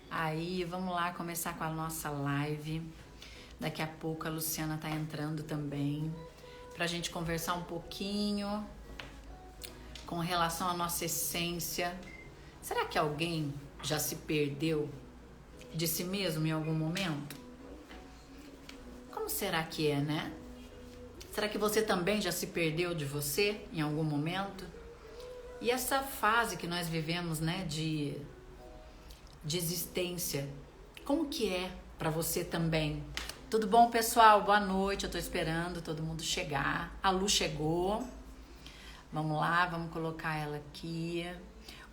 Aí, vamos lá começar com a nossa live. Daqui a pouco a Luciana tá entrando também pra gente conversar um pouquinho com relação à nossa essência. Será que alguém já se perdeu de si mesmo em algum momento? Como será que é, né? Será que você também já se perdeu de você em algum momento? E essa fase que nós vivemos, né, de existência, como que é para você também? Tudo bom, pessoal? Boa noite. Eu tô esperando todo mundo chegar. A Lu chegou. Vamos lá, vamos colocar ela aqui.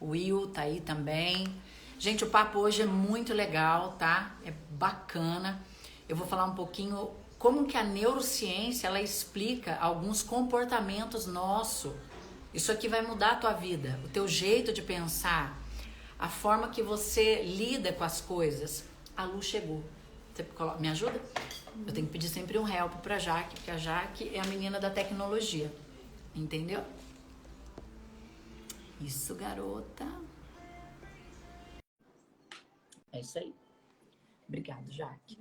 O Will tá aí também. Gente, o papo hoje é muito legal, tá? É bacana. Eu vou falar um pouquinho como que a neurociência ela explica alguns comportamentos nossos. Isso aqui vai mudar a tua vida, o teu jeito de pensar, a forma que você lida com as coisas. A Lu chegou. Você me ajuda? Eu tenho que pedir sempre um help pra Jaque, porque a Jaque é a menina da tecnologia. Entendeu? Isso, garota. É isso aí. Obrigado, Jaque.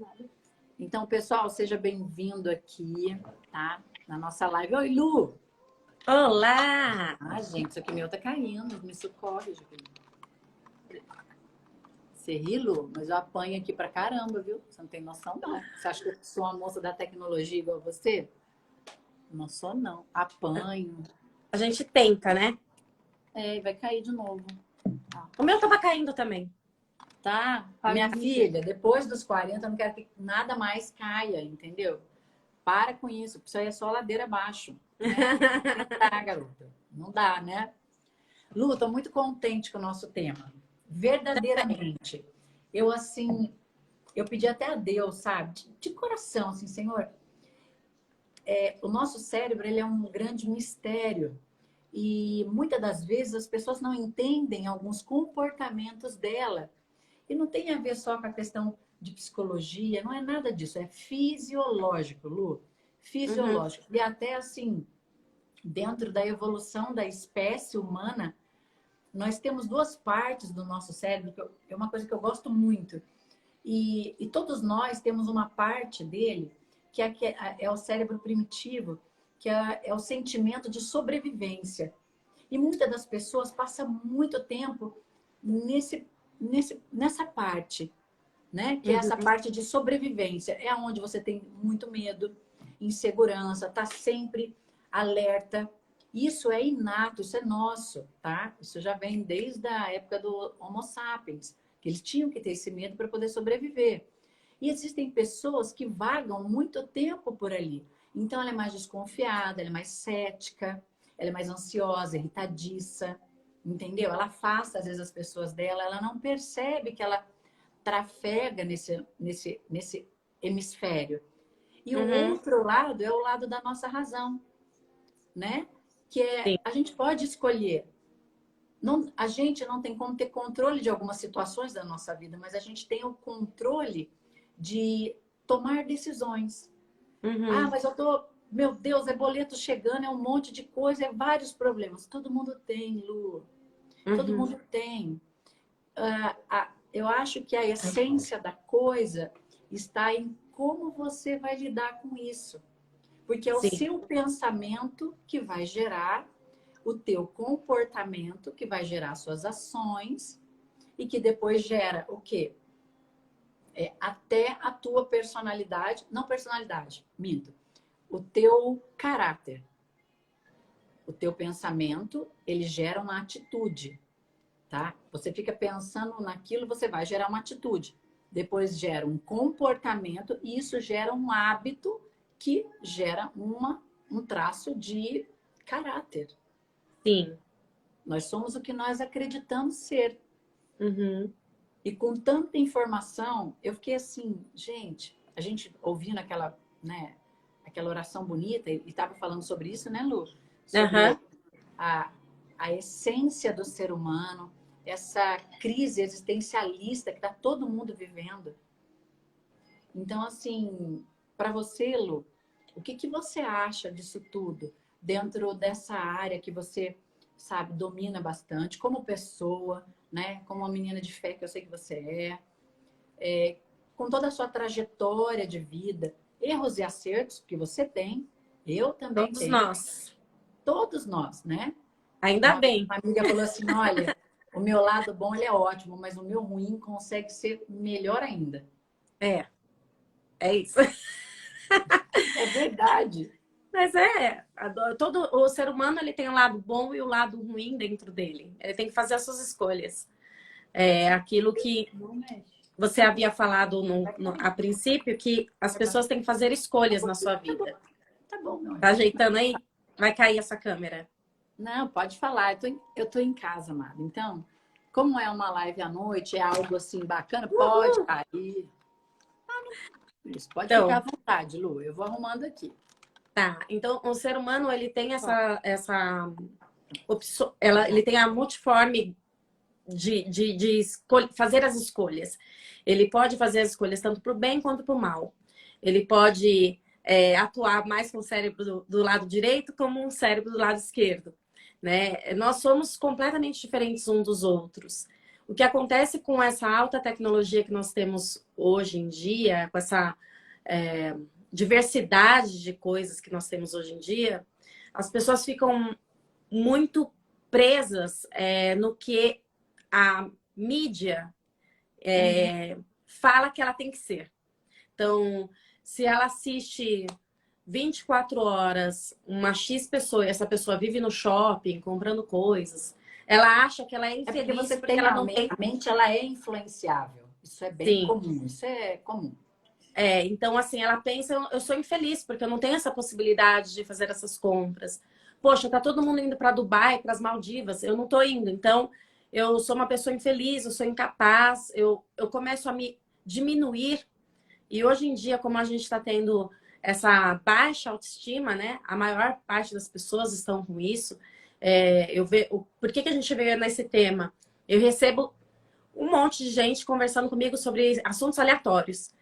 Então, pessoal, seja bem-vindo aqui, tá? Na nossa live. Oi, Lu! Olá! Ah, gente, isso aqui meu tá caindo. Me socorre, Jaqueline. Você ri, Lu? Mas eu apanho aqui pra caramba, viu? Você não tem noção, não. Você acha que eu sou uma moça da tecnologia igual você? Não sou, não. Apanho. A gente tenta, né? É, e vai cair de novo. O meu tava caindo também. Tá? Minha filha, depois dos 40, eu não quero que nada mais caia, entendeu? Para com isso, isso aí é só ladeira abaixo, né? Não dá, garota. Não dá, né? Lu, tô muito contente com o nosso tema. Verdadeiramente. Eu, assim, eu pedi até a Deus, sabe? De coração, assim, Senhor, o nosso cérebro, ele é um grande mistério. E muitas das vezes as pessoas não entendem alguns comportamentos dela. E não tem a ver só com a questão de psicologia, não é nada disso, é fisiológico, Lu. Uhum. Fisiológico. E até assim, dentro da evolução da espécie humana, nós temos duas partes do nosso cérebro, que é uma coisa que eu gosto muito. E todos nós temos uma parte dele que é o cérebro primitivo, que é o sentimento de sobrevivência. E muitas das pessoas passam muito tempo nessa parte, né? Que é essa Uhum. parte de sobrevivência. É onde você tem muito medo, insegurança, tá sempre alerta. Isso é inato, isso é nosso, tá? Isso já vem desde a época do Homo sapiens, que eles tinham que ter esse medo para poder sobreviver. E existem pessoas que vagam muito tempo por ali. Então ela é mais desconfiada, ela é mais cética, ela é mais ansiosa, irritadiça, entendeu? Ela afasta às vezes as pessoas dela, ela não percebe que ela trafega nesse hemisfério. E o Uhum. outro lado é o lado da nossa razão, né? Que é Sim. a gente pode escolher. Não, a gente não tem como ter controle de algumas situações da nossa vida, mas a gente tem o controle de tomar decisões. Ah, Uhum. mas eu tô, meu Deus, é boleto chegando, é um monte de coisa, é vários problemas. Todo mundo tem, Lu. Todo Uhum. mundo tem. Eu acho que a essência da coisa está em como você vai lidar com isso. Porque é o Sim. seu pensamento que vai gerar o teu comportamento, que vai gerar suas ações e que depois gera o quê? Até a tua personalidade, não personalidade, minto, o teu caráter. O teu pensamento, ele gera uma atitude, tá? Você fica pensando naquilo, você vai gerar uma atitude. Depois gera um comportamento e isso gera um hábito que gera um traço de caráter. Sim. Nós somos o que nós acreditamos ser. Uhum. E com tanta informação, eu fiquei assim, gente, a gente ouvindo aquela, né, aquela oração bonita e estava falando sobre isso, né, Lu? Aham. Sobre a, a essência do ser humano, essa crise existencialista que está todo mundo vivendo. Então, assim, para você, Lu, o que, que você acha disso tudo dentro dessa área que você, sabe, domina bastante como pessoa, né? Como uma menina de fé que eu sei que você é. com toda a sua trajetória de vida, erros e acertos que você tem, eu também Todos tenho. nós. Todos nós, né? Ainda bem. Uma amiga falou assim, olha, o meu lado bom ele é ótimo, mas o meu ruim consegue ser melhor ainda. É isso. É verdade. Mas todo o ser humano ele tem o lado bom e o lado ruim dentro dele. Ele tem que fazer as suas escolhas. É aquilo que você havia falado a princípio, que as pessoas têm que fazer escolhas na sua vida. Tá bom, meu Tá ajeitando aí? Vai cair essa câmera. Não, pode falar. Eu tô em casa, amada. Então, como é uma live à noite, é algo assim bacana, pode cair. Isso, pode ficar à Então, vontade, Lu. Eu vou arrumando aqui. tá. Então, o ser humano ele tem essa opção, ele tem a multiforme de fazer as escolhas. Ele pode fazer as escolhas tanto para o bem quanto para o mal. Ele pode atuar mais com o cérebro do lado direito como um cérebro do lado esquerdo. Né? Nós somos completamente diferentes uns dos outros. O que acontece com essa alta tecnologia que nós temos hoje em dia, com essa diversidade de coisas que nós temos hoje em dia, as pessoas ficam muito presas no que a mídia fala que ela tem que ser. Então, se ela assiste 24 horas uma X pessoa e essa pessoa vive no shopping comprando coisas, ela acha que ela é infeliz porque você porque tem ela não tem. a mente, ela é influenciável. Isso é bem Sim. comum. Isso é comum. Então, assim, ela pensa, eu sou infeliz porque eu não tenho essa possibilidade de fazer essas compras. Poxa, tá todo mundo indo para Dubai, para as Maldivas, eu não tô indo. Então, eu sou uma pessoa infeliz, eu sou incapaz, eu começo a me diminuir. E hoje em dia, como a gente está tendo essa baixa autoestima, né? A maior parte das pessoas estão com isso. Por que a gente veio nesse tema? Eu recebo um monte de gente conversando comigo sobre assuntos aleatórios.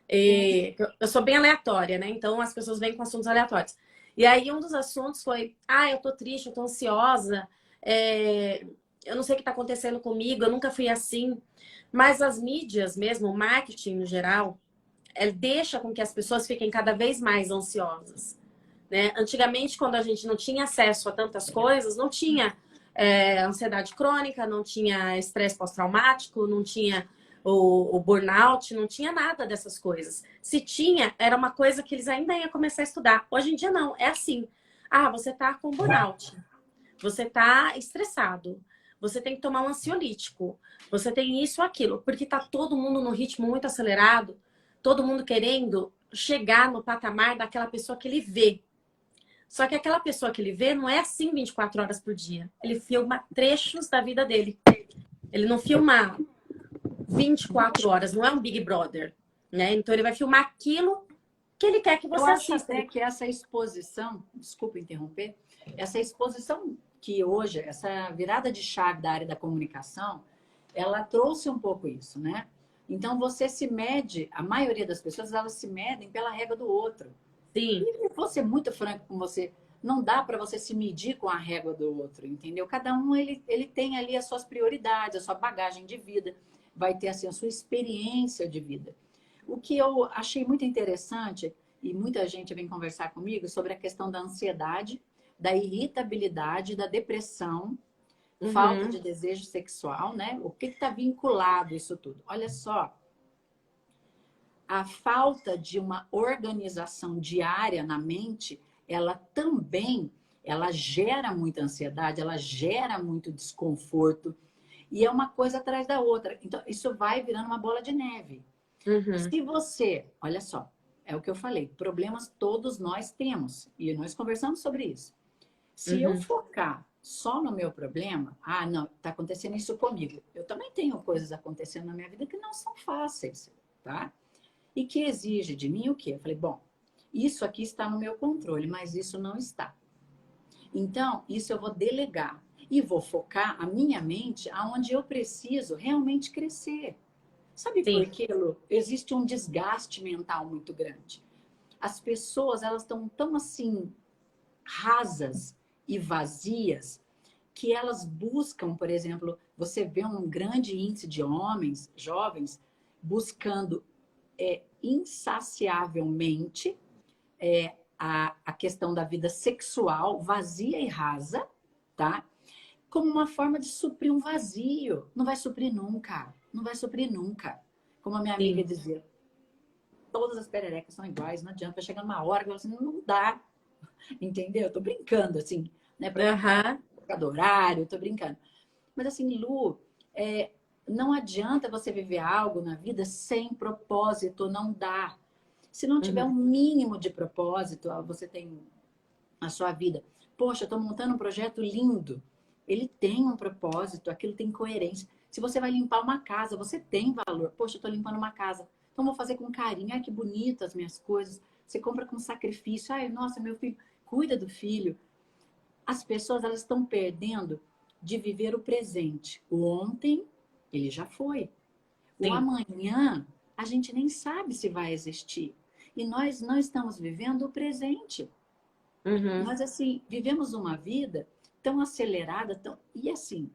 Eu sou bem aleatória, né? Então as pessoas vêm com assuntos aleatórios. E aí um dos assuntos foi: eu tô triste, eu tô ansiosa, eu não sei o que tá acontecendo comigo, eu nunca fui assim. Mas as mídias mesmo, o marketing no geral, deixa com que as pessoas fiquem cada vez mais ansiosas. Né? Antigamente, quando a gente não tinha acesso a tantas coisas, não tinha ansiedade crônica, não tinha estresse pós-traumático, não tinha o burnout, não tinha nada dessas coisas. Se tinha, era uma coisa que eles ainda iam começar a estudar. Hoje em dia, não. É assim. Você tá com burnout. Você tá estressado. Você tem que tomar um ansiolítico. Você tem isso ou aquilo. Porque tá todo mundo no ritmo muito acelerado. Todo mundo querendo chegar no patamar daquela pessoa que ele vê. Só que aquela pessoa que ele vê não é assim 24 horas por dia. Ele filma trechos da vida dele. Ele não filma 24 horas, não é um Big Brother, né? Então ele vai filmar aquilo que ele quer que você assista. Eu acho até que essa exposição, desculpa interromper, essa exposição que hoje, essa virada de chave da área da comunicação, ela trouxe um pouco isso, né? Então você se mede, a maioria das pessoas, elas se medem pela régua do outro. Sim. E vou ser muito franco com você, não dá para você se medir com a régua do outro, entendeu? Cada um, ele tem ali as suas prioridades, a sua bagagem de vida, vai ter assim, a sua experiência de vida. O que eu achei muito interessante, e muita gente vem conversar comigo, sobre a questão da ansiedade, da irritabilidade, da depressão, falta de desejo sexual, né? O que está vinculado isso tudo? Olha só, a falta de uma organização diária na mente, ela também, ela gera muita ansiedade, ela gera muito desconforto, e é uma coisa atrás da outra. Então, isso vai virando uma bola de neve. Se você, olha só, é o que eu falei, problemas todos nós temos, e nós conversamos sobre isso. Se eu focar só no meu problema, não, tá acontecendo isso comigo. Eu também tenho coisas acontecendo na minha vida que não são fáceis, tá? E que exige de mim o quê? Eu falei, bom, isso aqui está no meu controle, mas isso não está. Então, isso eu vou delegar e vou focar a minha mente aonde eu preciso realmente crescer. Sabe por quê, Lu? Existe um desgaste mental muito grande. As pessoas, elas estão tão assim, rasas e vazias, que elas buscam, por exemplo, você vê um grande índice de homens, jovens, buscando insaciavelmente a questão da vida sexual vazia e rasa, tá? Como uma forma de suprir um vazio. Não vai suprir nunca. Não vai suprir nunca. Como a minha amiga Sim. dizia, todas as pererecas são iguais, não adianta. Vai chegar uma hora que assim, não dá. Entendeu? Eu tô brincando, assim, né? Pra Aham. ficar do horário, eu tô brincando. Mas assim, Lu, não adianta você viver algo na vida sem propósito, não dá. Se não tiver um Uhum. mínimo de propósito, você tem na sua vida. Poxa, eu tô montando um projeto lindo. Ele tem um propósito, aquilo tem coerência. Se você vai limpar uma casa, você tem valor. Poxa, eu tô limpando uma casa. Então vou fazer com carinho. Ai, que bonito as minhas coisas. Você compra com sacrifício. Ai, nossa, meu filho, cuida do filho. As pessoas, elas estão perdendo de viver o presente. O ontem, ele já foi. O Sim. amanhã, a gente nem sabe se vai existir. E nós não estamos vivendo o presente. Uhum. Nós, assim, vivemos uma vida tão acelerada, e assim,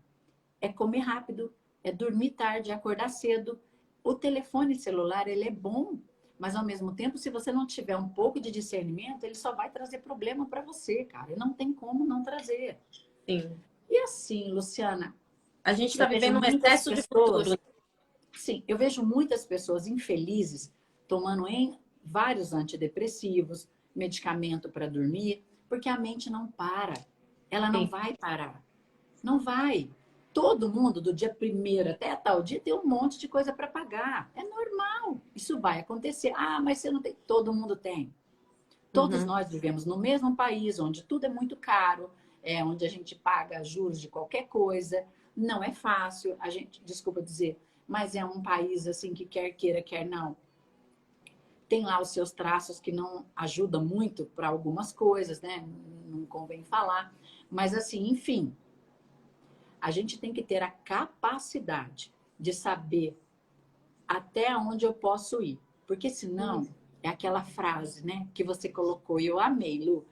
é comer rápido, é dormir tarde, acordar cedo. O telefone celular, ele é bom, mas ao mesmo tempo, se você não tiver um pouco de discernimento, ele só vai trazer problema para você, cara. E não tem como não trazer. Sim. E assim, Luciana, A gente está eu vejo vivendo um muitas excesso de futuro. pessoas, sim, eu vejo muitas pessoas infelizes tomando vários antidepressivos, medicamento para dormir, porque a mente não para. Ela não Sim. vai parar. Não vai. Todo mundo, do dia primeiro até tal dia, tem um monte de coisa para pagar. É normal. Isso vai acontecer. Ah, mas você não tem. Todo mundo tem. Todos Uhum. nós vivemos no mesmo país, onde tudo é muito caro, onde a gente paga juros de qualquer coisa. Não é fácil. A gente, desculpa dizer, mas é um país assim que quer queira, quer não. Tem lá os seus traços que não ajudam muito para algumas coisas, né? Não convém falar. Mas assim, enfim, a gente tem que ter a capacidade de saber até onde eu posso ir. Porque senão, é aquela frase, né, que você colocou e eu amei, Lu.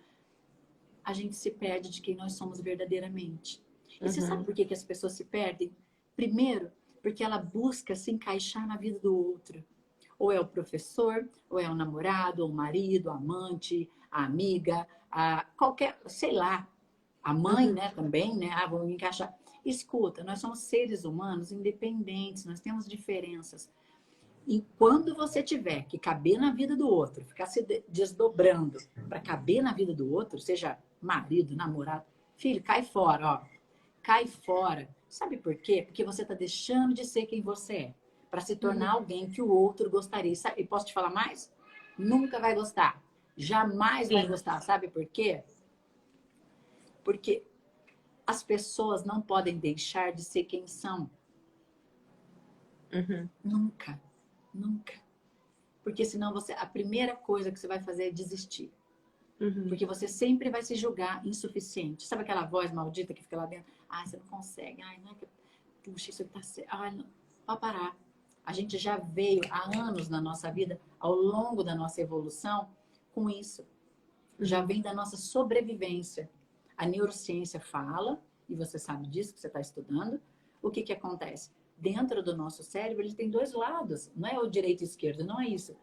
A gente se perde de quem nós somos verdadeiramente. E você sabe Uhum. por que, que as pessoas se perdem? Primeiro, porque ela busca se encaixar na vida do outro. Ou é o professor, ou é o namorado, ou o marido, a amante, a amiga, a qualquer, sei lá, a mãe, Uhum. né, também, né? Ah, vamos encaixar. Escuta, nós somos seres humanos independentes, nós temos diferenças. E quando você tiver que caber na vida do outro, ficar se desdobrando para caber na vida do outro, seja marido, namorado, filho, cai fora, ó. Cai fora. Sabe por quê? Porque você está deixando de ser quem você é, para se tornar Uhum. alguém que o outro gostaria. E posso te falar mais? Nunca vai gostar. Jamais vai Sim. gostar. Sabe por quê? Porque as pessoas não podem deixar de ser quem são. Uhum. Nunca. Nunca. Porque senão a primeira coisa que você vai fazer é desistir. Uhum. Porque você sempre vai se julgar insuficiente. Sabe aquela voz maldita que fica lá dentro? Ai, você não consegue. Ai, não é que... Puxa, isso tá certo. Ai, não. Pode parar. A gente já veio há anos na nossa vida, ao longo da nossa evolução, com isso. Já Uhum. vem da nossa sobrevivência. A neurociência fala, e você sabe disso que você está estudando, o que acontece? Dentro do nosso cérebro, ele tem dois lados. Não é o direito e o esquerdo, não é isso.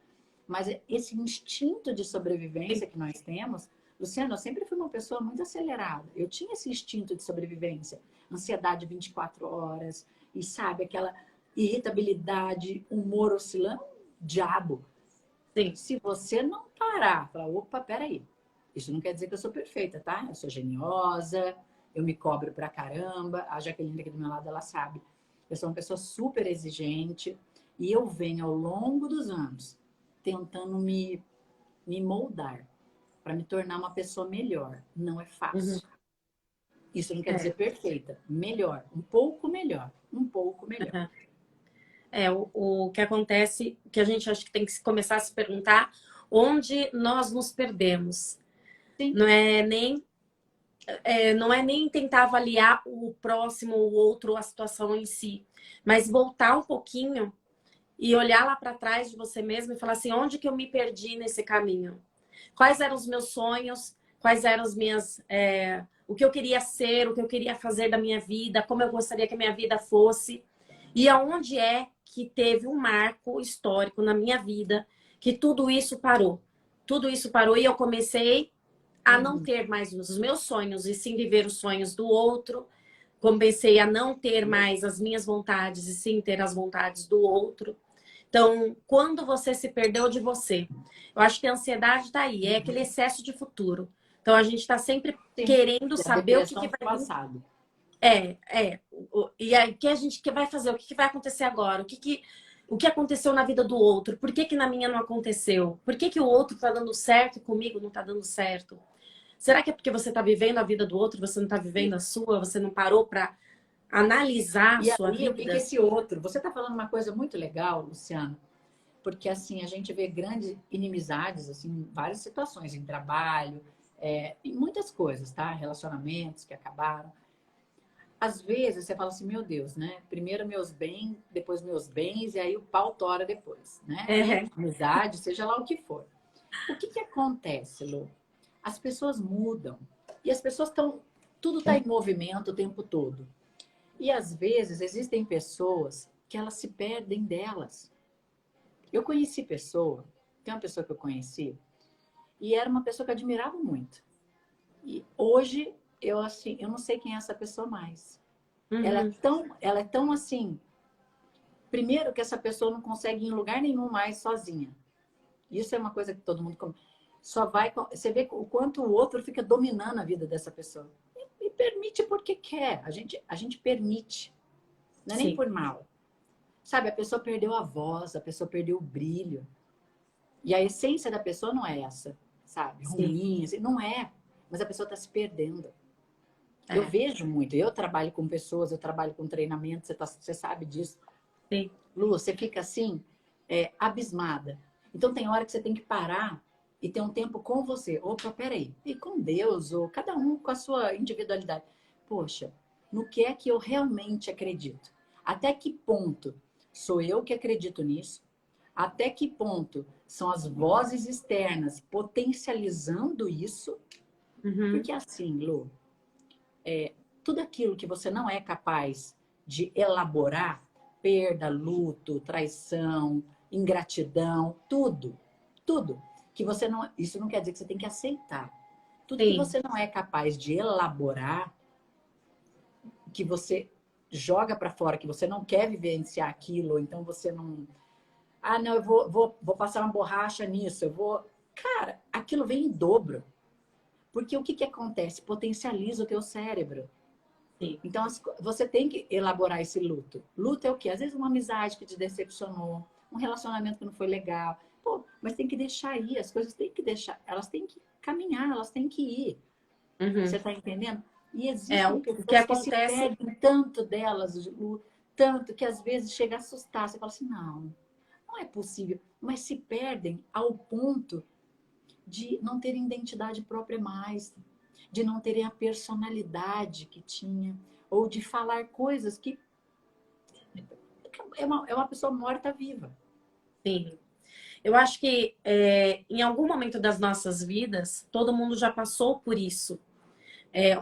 Mas esse instinto de Sim. sobrevivência que nós temos, Luciano, eu sempre fui uma pessoa muito acelerada. Eu tinha esse instinto de sobrevivência, ansiedade 24 horas, e sabe, aquela irritabilidade, humor oscilando, diabo. Sim. Se você não parar, falar, opa, peraí, isso não quer dizer que eu sou perfeita, tá? Eu sou geniosa, eu me cobro pra caramba. A Jaqueline aqui do meu lado, ela sabe. Eu sou uma pessoa super exigente e eu venho ao longo dos anos tentando me moldar para me tornar uma pessoa melhor. Não é Uhum. fácil. Isso não quer dizer É. perfeita. Melhor. Um pouco melhor. Um pouco melhor. Uhum. O que acontece, que a gente acho que tem que começar a se perguntar, onde nós nos perdemos. Sim. Não é nem tentar avaliar o próximo, o outro, a situação em si, mas voltar um pouquinho e olhar lá para trás de você mesmo e falar assim, onde que eu me perdi nesse caminho? Quais eram os meus sonhos? Quais eram as minhas... o que eu queria ser, o que eu queria fazer da minha vida, como eu gostaria que a minha vida fosse. E aonde é que teve um marco histórico na minha vida que tudo isso parou? Tudo isso parou e eu comecei a não ter mais os meus sonhos e sim viver os sonhos do outro. Comecei a não ter mais as minhas vontades e sim ter as vontades do outro. Então, quando você se perdeu de você, eu acho que a ansiedade está aí, é aquele excesso de futuro. Então, a gente está sempre Sim. querendo E a saber o que, depressão que do vai vir. passado. E aí, o que a gente que vai fazer? O que, que vai acontecer agora? O que aconteceu na vida do outro? Por que, que na minha não aconteceu? Por que, que o outro está dando certo e comigo não está dando certo? Será que é porque você está vivendo a vida do outro, você não está vivendo a sua, você não parou para analisar a E sua aí, o que que vida? esse outro... Você está falando uma coisa muito legal, Luciana, porque assim, a gente vê grandes inimizades, assim, em várias situações, em trabalho, em muitas coisas, tá? Relacionamentos que acabaram. Às vezes você fala assim, meu Deus, né? Primeiro meus bens, depois meus bens, e aí o pau tora depois, né? E É, amizade, seja lá o que for. O que que acontece, Lu? As pessoas mudam. E as pessoas estão... Tudo está em movimento o tempo todo. E às vezes existem pessoas que elas se perdem delas. Eu conheci pessoa, tem uma pessoa que eu conheci, e era uma pessoa que eu admirava muito. E hoje eu assim, eu não sei quem é essa pessoa mais. uhum, Ela é tão assim, primeiro que essa pessoa não consegue ir em lugar nenhum mais sozinha. Isso é uma coisa que todo mundo só vai, você vê o quanto o outro fica dominando a vida dessa pessoa. E permite porque quer. A gente permite. Não é nem sim, por mal. Sabe, a pessoa perdeu a voz, a pessoa perdeu o brilho. E a essência da pessoa não é essa, sabe? sim, Ruim, assim, não é. Mas a pessoa está se perdendo. Eu é, vejo muito, eu trabalho com pessoas, eu trabalho com treinamento, você sabe disso. sim, Lu, você fica assim, abismada. Então tem hora que você tem que parar e ter um tempo com você. Opa, peraí. E com Deus, ou cada um com a sua individualidade. Poxa, no que é que eu realmente acredito? Até que ponto sou eu que acredito nisso? Até que ponto são as vozes externas potencializando isso? uhum, Porque assim, Lu, tudo aquilo que você não é capaz de elaborar, perda, luto, traição, ingratidão, tudo que você não, isso não quer dizer que você tem que aceitar. Tudo que sim, você não é capaz de elaborar, que você joga para fora, que você não quer vivenciar aquilo, então você não, não, eu vou passar uma borracha nisso, eu vou, cara, aquilo vem em dobro. Porque o que que acontece? Potencializa o teu cérebro. sim, Então, você tem que elaborar esse luto. Luto é o quê? Às vezes uma amizade que te decepcionou, um relacionamento que não foi legal. Pô, mas tem que deixar ir, as coisas têm que deixar, elas têm que caminhar, elas têm que ir. Você uhum. está entendendo? E O existem que pessoas que se acontece, perdem tanto delas, Lu, tanto que às vezes chega a assustar. Você fala assim, não, não é possível. Mas se perdem ao ponto de não terem identidade própria mais, de não terem a personalidade que tinha, ou de falar coisas que é uma pessoa morta-viva. sim. Eu acho que em algum momento das nossas vidas, todo mundo já passou por isso,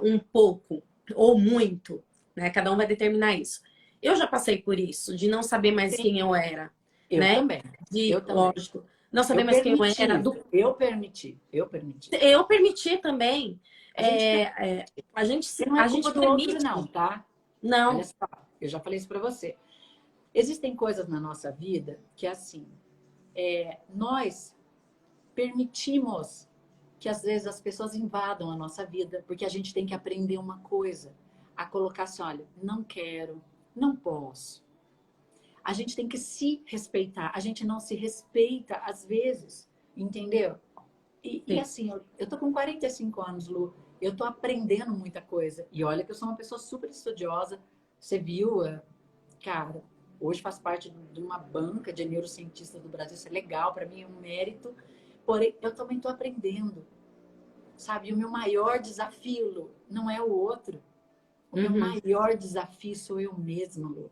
um pouco ou muito, né? Cada um vai determinar isso. Eu já passei por isso, de não saber mais Sim, quem eu era, eu né? também. Eu também. Lógico, não saber Eu mais quem eu permiti era. isso. Eu permiti. Eu permiti. Eu permiti também. A gente A gente, e não é a culpa gente do outro, permite. não, tá? Olha Não. só, eu já falei isso para você. Existem coisas na nossa vida que, assim, nós permitimos que às vezes as pessoas invadam a nossa vida, porque a gente tem que aprender uma coisa, a colocar assim, olha, não quero, não posso. A gente tem que se respeitar, a gente não se respeita às vezes, entendeu? E Sim. assim, eu tô com 45 anos, Lu, eu tô aprendendo muita coisa. E olha que eu sou uma pessoa super estudiosa, você viu, cara, hoje faz parte de uma banca de neurocientistas do Brasil, isso é legal, para mim é um mérito, porém eu também tô aprendendo. Sabe, o meu maior desafio, Lu, não é o outro. O meu Uhum. maior desafio sou eu mesma, Lu.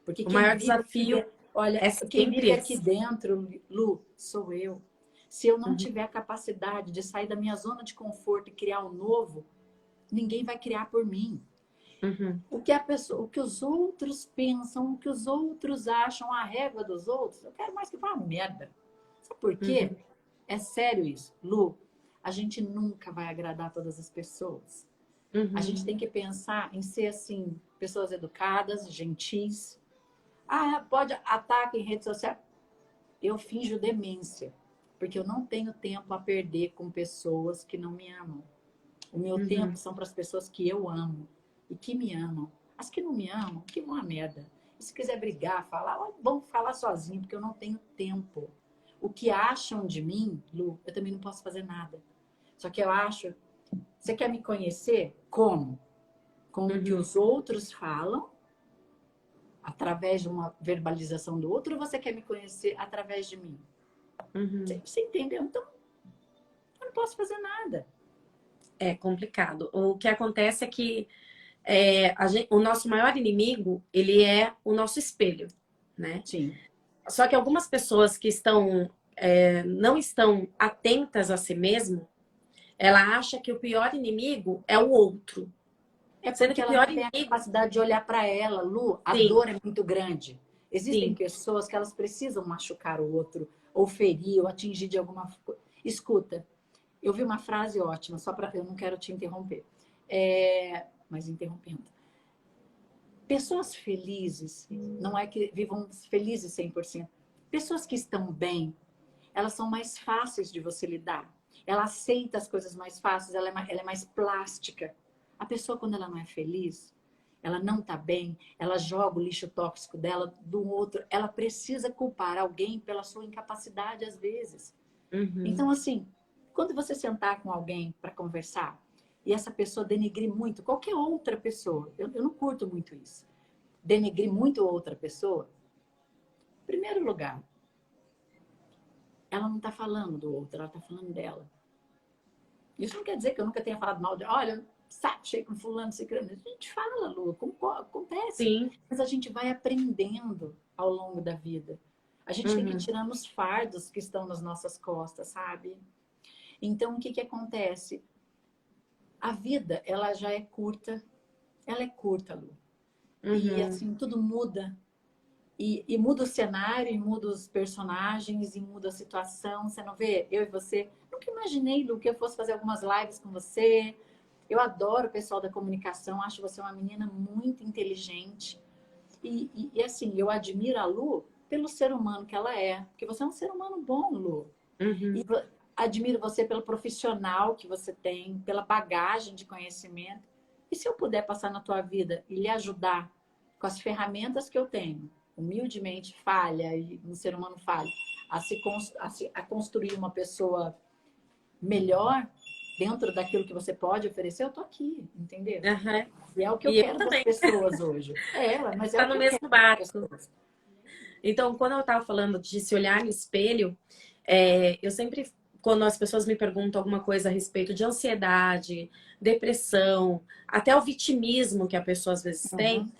Porque O quem maior vive aqui desafio dentro, olha, é quem sempre vive aqui esse. dentro, Lu, sou eu. Se eu não Uhum. tiver a capacidade de sair da minha zona de conforto e criar um novo, ninguém vai criar por mim. Uhum. O que a pessoa, o que os outros pensam, o que os outros acham, a régua dos outros, eu quero mais que vá uma merda. Sabe por quê? Uhum. É sério isso. Lu, a gente nunca vai agradar todas as pessoas. A gente Uhum. tem que pensar em ser, assim, pessoas educadas, gentis. Ah, pode ataque em rede social. Eu finjo demência, porque eu não tenho tempo a perder com pessoas que não me amam. O meu tempo Uhum. são para as pessoas que eu amo e que me amam. As que não me amam, que vão a merda. E se quiser brigar, falar, vão falar sozinho, porque eu não tenho tempo. O que acham de mim, Lu, eu também não posso fazer nada. Só que eu acho, você quer me conhecer? Como? Com o que Uhum. os outros falam, através de uma verbalização do outro, ou você quer me conhecer através de mim? Uhum. Você entendeu? Então, eu não posso fazer nada. É complicado. O que acontece é que o nosso maior inimigo, ele é o nosso espelho, né? Sim. Só que algumas pessoas que não estão atentas a si mesmo, ela acha que o pior inimigo é o outro. É Sendo porque que o ela pior não tem a inimigo, capacidade de olhar para ela, Lu. A sim, dor é muito grande. Existem sim. pessoas que elas precisam machucar o outro, ou ferir, ou atingir de alguma coisa. Escuta, eu vi uma frase ótima, só para eu não quero te interromper, mas interrompendo. Pessoas felizes, não é que vivam felizes 100%. Pessoas que estão bem, elas são mais fáceis de você lidar. Ela aceita as coisas mais fáceis, ela é mais plástica. A pessoa, quando ela não é feliz, ela não está bem, ela joga o lixo tóxico dela do outro, ela precisa culpar alguém pela sua incapacidade, às vezes. Uhum. Então, assim, quando você sentar com alguém para conversar e essa pessoa denegrir muito qualquer outra pessoa, eu não curto muito isso, denegrir muito outra pessoa, em primeiro lugar, ela não está falando do outro, ela está falando dela. Isso não quer dizer que eu nunca tenha falado mal de, olha, saco cheio com fulano, ciclano. A gente fala, Lu, acontece. Sim. Mas a gente vai aprendendo ao longo da vida. A gente tem que ir Uhum. tirando os fardos que estão nas nossas costas, sabe? Então, o que que acontece? A vida, ela já é curta. Ela é curta, Lu. E, Uhum. assim, tudo muda. E muda o cenário, e muda os personagens, e muda a situação. Você não vê? Eu e você. Nunca imaginei, Lu, que eu fosse fazer algumas lives com você. Eu adoro o pessoal da comunicação, acho você uma menina muito inteligente. Assim, eu admiro a Lu pelo ser humano que ela é. Porque você é um ser humano bom, Lu. E Uhum. admiro você pelo profissional que você tem, pela bagagem de conhecimento. E se eu puder passar na tua vida e lhe ajudar com as ferramentas que eu tenho, humildemente falha e um ser humano falha, a construir uma pessoa melhor dentro daquilo que você pode oferecer, eu tô aqui, entendeu? Uhum. E é o que eu E eu quero das também. pessoas hoje. Mas é Tá o no que eu quero mesmo das barco. pessoas. Então, quando eu tava falando de se olhar no espelho, eu sempre, quando as pessoas me perguntam alguma coisa a respeito de ansiedade, depressão, até o vitimismo que a pessoa às vezes tem, Uhum.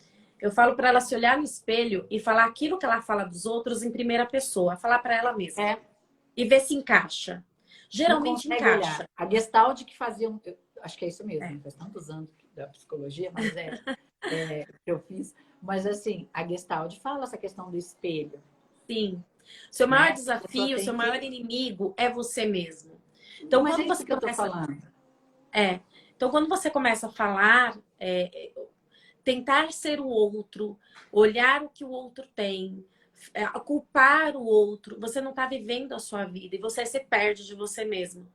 eu falo para ela se olhar no espelho e falar aquilo que ela fala dos outros em primeira pessoa, falar para ela mesma É, e ver se encaixa. não Geralmente consegue olhar. encaixa. A Gestalt que fazia, acho que é isso mesmo, É, faz tantos anos da psicologia, mas que eu fiz. Mas assim, a Gestalt fala essa questão do espelho, sim. Seu maior né? A pessoa desafio, seu tem maior que. inimigo é você mesmo. Então, Mas é quando isso você que eu tô começa, falando. é, então quando você começa a falar, tentar ser o outro, olhar o que o outro tem, culpar o outro, você não está vivendo a sua vida e você se perde de você mesmo,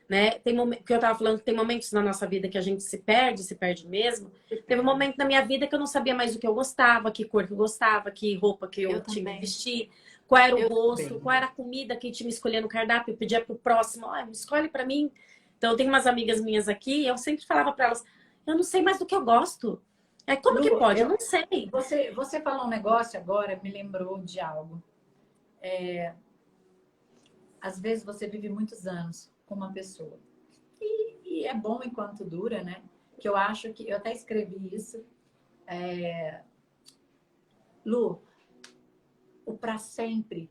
né? Tem momento que eu estava falando que tem momentos na nossa vida que a gente se perde mesmo. Teve um momento na minha vida que eu não sabia mais o que eu gostava, que cor que eu gostava, que roupa que eu Eu tinha que também. vestir, qual era o Eu gosto, também. qual era a comida que tinha que escolher no cardápio, eu pedia pro próximo, escolhe para mim. Então, tem umas amigas minhas aqui, eu sempre falava para elas, eu não sei mais do que eu gosto. Como que Lu, pode? Eu não sei. você falou um negócio agora, me lembrou de algo. Às vezes você vive muitos anos com uma pessoa. E é bom enquanto dura, né? Que eu acho que. Eu até escrevi isso. Lu, o para sempre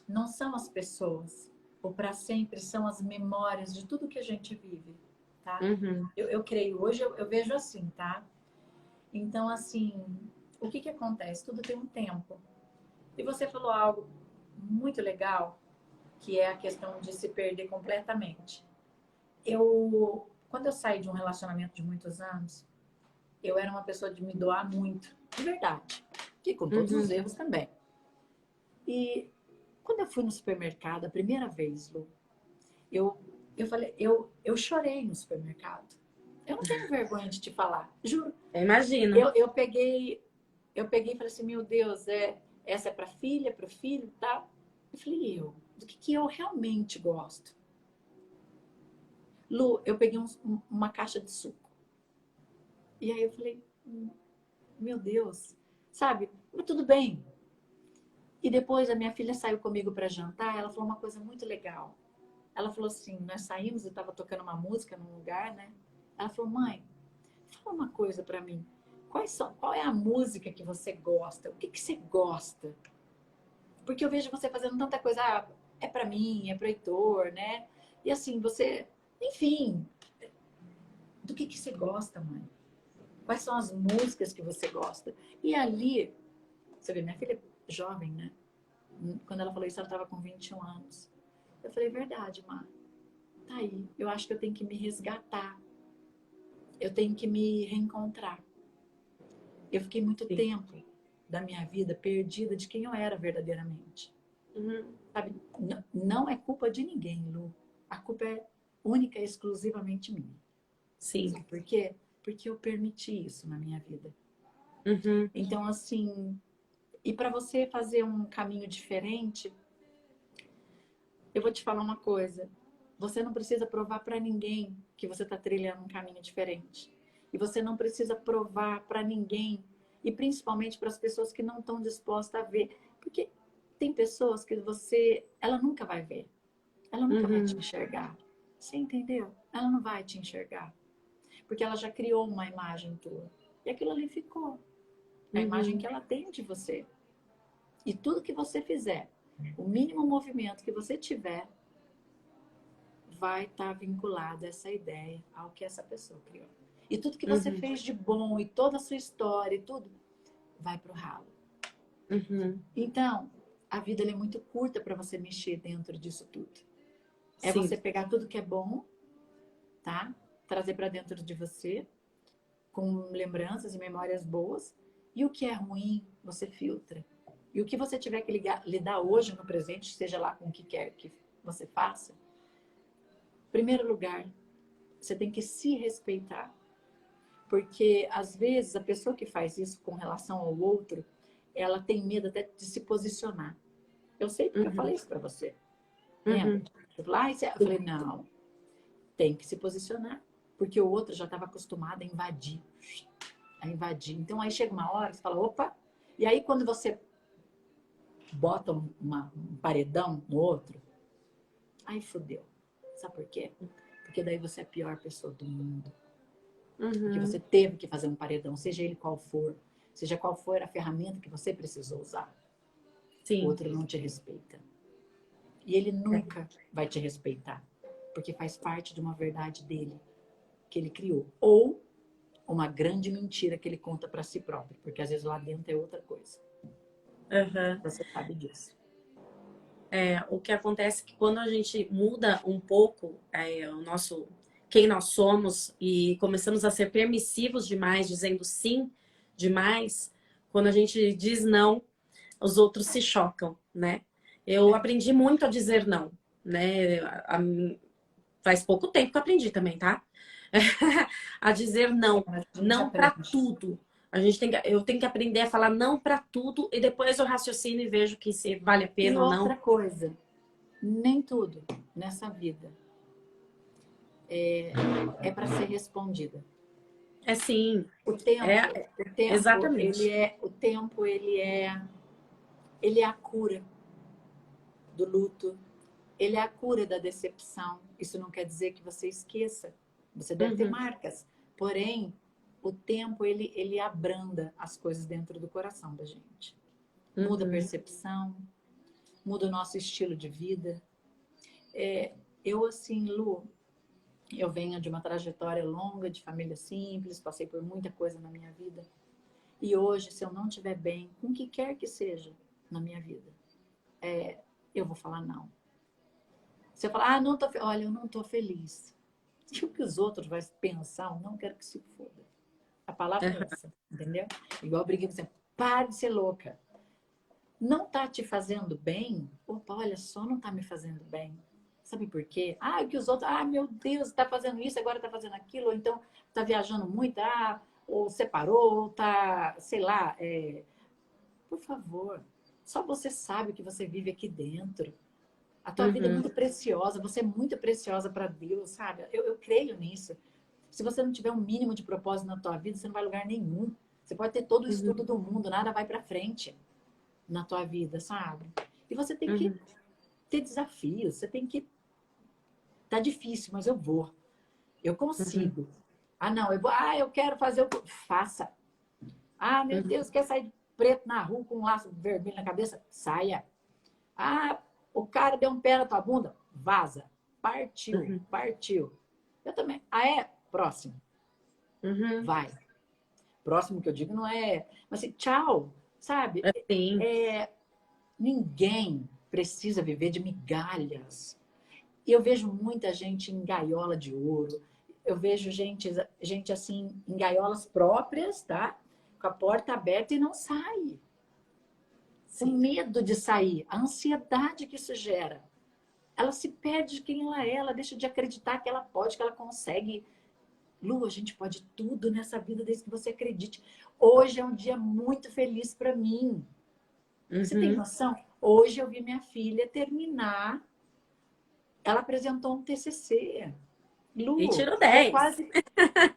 não são as pessoas. O para sempre são as memórias de tudo que a gente vive, tá? Uhum, Eu creio, hoje eu vejo assim, tá? Então, assim, o que que acontece? Tudo tem um tempo. E você falou algo muito legal, que é a questão de se perder completamente. Quando eu saí de um relacionamento de muitos anos, eu era uma pessoa de me doar muito, de verdade. E com todos os erros também. E quando eu fui no supermercado, a primeira vez, Lu, eu falei, eu chorei no supermercado. Eu não tenho vergonha de te falar, juro. Eu imagino. Eu peguei e falei assim, meu Deus, essa é para filha, para o filho, tá? Eu falei, do que eu realmente gosto? Lu, eu peguei uma caixa de suco. E aí eu falei, meu Deus, sabe? Mas tudo bem. E depois a minha filha saiu comigo para jantar, ela falou uma coisa muito legal. Ela falou assim, nós saímos e estava tocando uma música num lugar, né? Ela falou, mãe, fala uma coisa para mim. Qual é a música que você gosta? O que que você gosta? Porque eu vejo você fazendo tanta coisa, é para mim, é para o Heitor, né? E assim, você, enfim, do que você gosta, mãe? Quais são as músicas que você gosta? E ali, você vê, minha filha é jovem, né? Quando ela falou isso, ela estava com 21 anos. Eu falei, verdade, Má. Tá aí. Eu acho que eu tenho que me resgatar. Eu tenho que me reencontrar. Eu fiquei muito Sim. tempo da minha vida perdida de quem eu era verdadeiramente. Sabe? Não é culpa de ninguém, Lu. A culpa é única e exclusivamente minha. Sim. Sabe por quê? Porque eu permiti isso na minha vida. Então, assim, e para você fazer um caminho diferente, eu vou te falar uma coisa. Você não precisa provar para ninguém que você está trilhando um caminho diferente. E você não precisa provar para ninguém, e principalmente para as pessoas que não estão dispostas a ver. Porque tem pessoas que ela nunca vai ver. Ela nunca vai te enxergar. Você entendeu? Ela não vai te enxergar. Porque ela já criou uma imagem tua. E aquilo ali ficou. A imagem que ela tem de você. E tudo que você fizer, o mínimo movimento que você tiver, vai estar vinculado a essa ideia, ao que essa pessoa criou. E tudo que você fez de bom, e toda a sua história, e tudo, vai pro ralo. Então, a vida é muito curta para você mexer dentro disso tudo. É Sim. você pegar tudo que é bom, tá? Trazer para dentro de você, com lembranças e memórias boas. E o que é ruim, você filtra. E o que você tiver que lidar hoje no presente, seja lá com o que quer que você faça, em primeiro lugar, você tem que se respeitar. Porque, às vezes, a pessoa que faz isso com relação ao outro, ela tem medo até de se posicionar. Eu sei porque eu falei isso para você. Lembra? Eu falei, não, tem que se posicionar. Porque o outro já estava acostumado a invadir. Então, aí chega uma hora que você fala, opa. E aí, quando você bota um paredão no outro, aí fodeu. Sabe por quê? Porque daí você é a pior pessoa do mundo. Porque você teve que fazer um paredão, seja ele qual for. Seja qual for a ferramenta que você precisou usar. Sim. O outro não te respeita. E ele nunca vai te respeitar. Porque faz parte de uma verdade dele, que ele criou. Ou uma grande mentira que ele conta para si próprio. Porque às vezes lá dentro é outra coisa. Você sabe disso. O que acontece é que quando a gente muda um pouco quem nós somos e começamos a ser permissivos demais, dizendo sim demais, quando a gente diz não, os outros se chocam, né? Eu aprendi muito a dizer não, né? Faz pouco tempo que eu aprendi também, tá? A dizer não, não para tudo. Eu tenho que aprender a falar não para tudo e depois eu raciocino e vejo que se vale a pena E ou não. outra coisa, nem tudo nessa vida é para ser respondida. É sim. O tempo, Exatamente. ele é a cura do luto, ele é a cura da decepção. Isso não quer dizer que você esqueça. Você deve ter marcas. Porém, o tempo, ele abranda as coisas dentro do coração da gente. Muda a percepção, muda o nosso estilo de vida. Eu, assim, Lu, eu venho de uma trajetória longa, de família simples, passei por muita coisa na minha vida. E hoje, se eu não estiver bem, com o que quer que seja na minha vida, eu vou falar não. Se eu falar, não tô, olha, eu não tô feliz. E o que os outros vão pensar, eu não quero que se foda. A palavra é essa, entendeu? Igual eu briguei com você, pare de ser louca. Não tá te fazendo bem? Opa, olha só, não tá me fazendo bem. Sabe por quê? O que os outros, meu Deus, tá fazendo isso, agora tá fazendo aquilo, ou então tá viajando muito, ou separou, ou tá, sei lá, por favor, só você sabe o que você vive aqui dentro. A tua vida é muito preciosa, você é muito preciosa para Deus, sabe? Eu creio nisso. Se você não tiver um mínimo de propósito na tua vida, você não vai a lugar nenhum. Você pode ter todo o estudo do mundo, nada vai para frente na tua vida, sabe? E você tem que ter desafios, você tem que... Tá difícil, mas eu vou. Eu consigo. Não, eu vou... eu quero fazer o... Faça. Meu Deus, quer sair de preto na rua com um laço vermelho na cabeça? Saia. O cara deu um pé na tua bunda? Vaza. Partiu, partiu. Eu também. Próximo. Vai. Próximo que eu digo não é... Mas assim, tchau, sabe? Ninguém precisa viver de migalhas. E eu vejo muita gente em gaiola de ouro. Eu vejo gente assim, em gaiolas próprias, tá? Com a porta aberta e não sai. O medo de sair, a ansiedade que isso gera. Ela se perde de quem ela deixa de acreditar que ela pode, que ela consegue. Lu, a gente pode tudo nessa vida desde que você acredite. Hoje é um dia muito feliz para mim. Você tem noção? Hoje eu vi minha filha terminar. Ela apresentou um TCC. Lu, E tirou 10.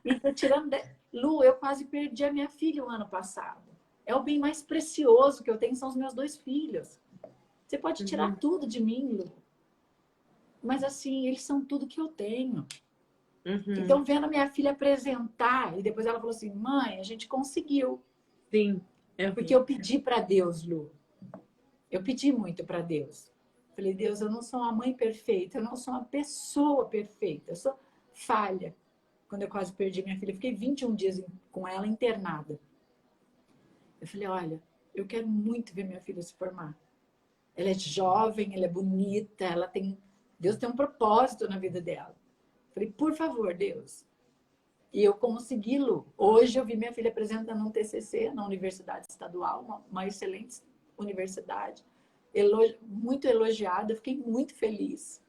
E tô tirando 10. Lu, eu quase perdi a minha filha o ano passado. É o bem mais precioso que eu tenho, são os meus 2 filhos. Você pode tirar tudo de mim, Lu. Mas assim, eles são tudo que eu tenho. Então, vendo a minha filha apresentar, e depois ela falou assim, mãe, a gente conseguiu. Sim. Porque eu pedi para Deus, Lu. Eu pedi muito para Deus. Falei, Deus, eu não sou uma mãe perfeita, eu não sou uma pessoa perfeita, eu sou falha. Quando eu quase perdi minha filha, eu fiquei 21 dias com ela internada. Eu falei, olha, eu quero muito ver minha filha se formar. Ela é jovem, ela é bonita, Deus tem um propósito na vida dela. Falei, por favor, Deus. E eu consegui, Lu. Hoje eu vi minha filha apresentando um TCC na Universidade Estadual, uma excelente universidade. Muito elogiada, fiquei muito feliz.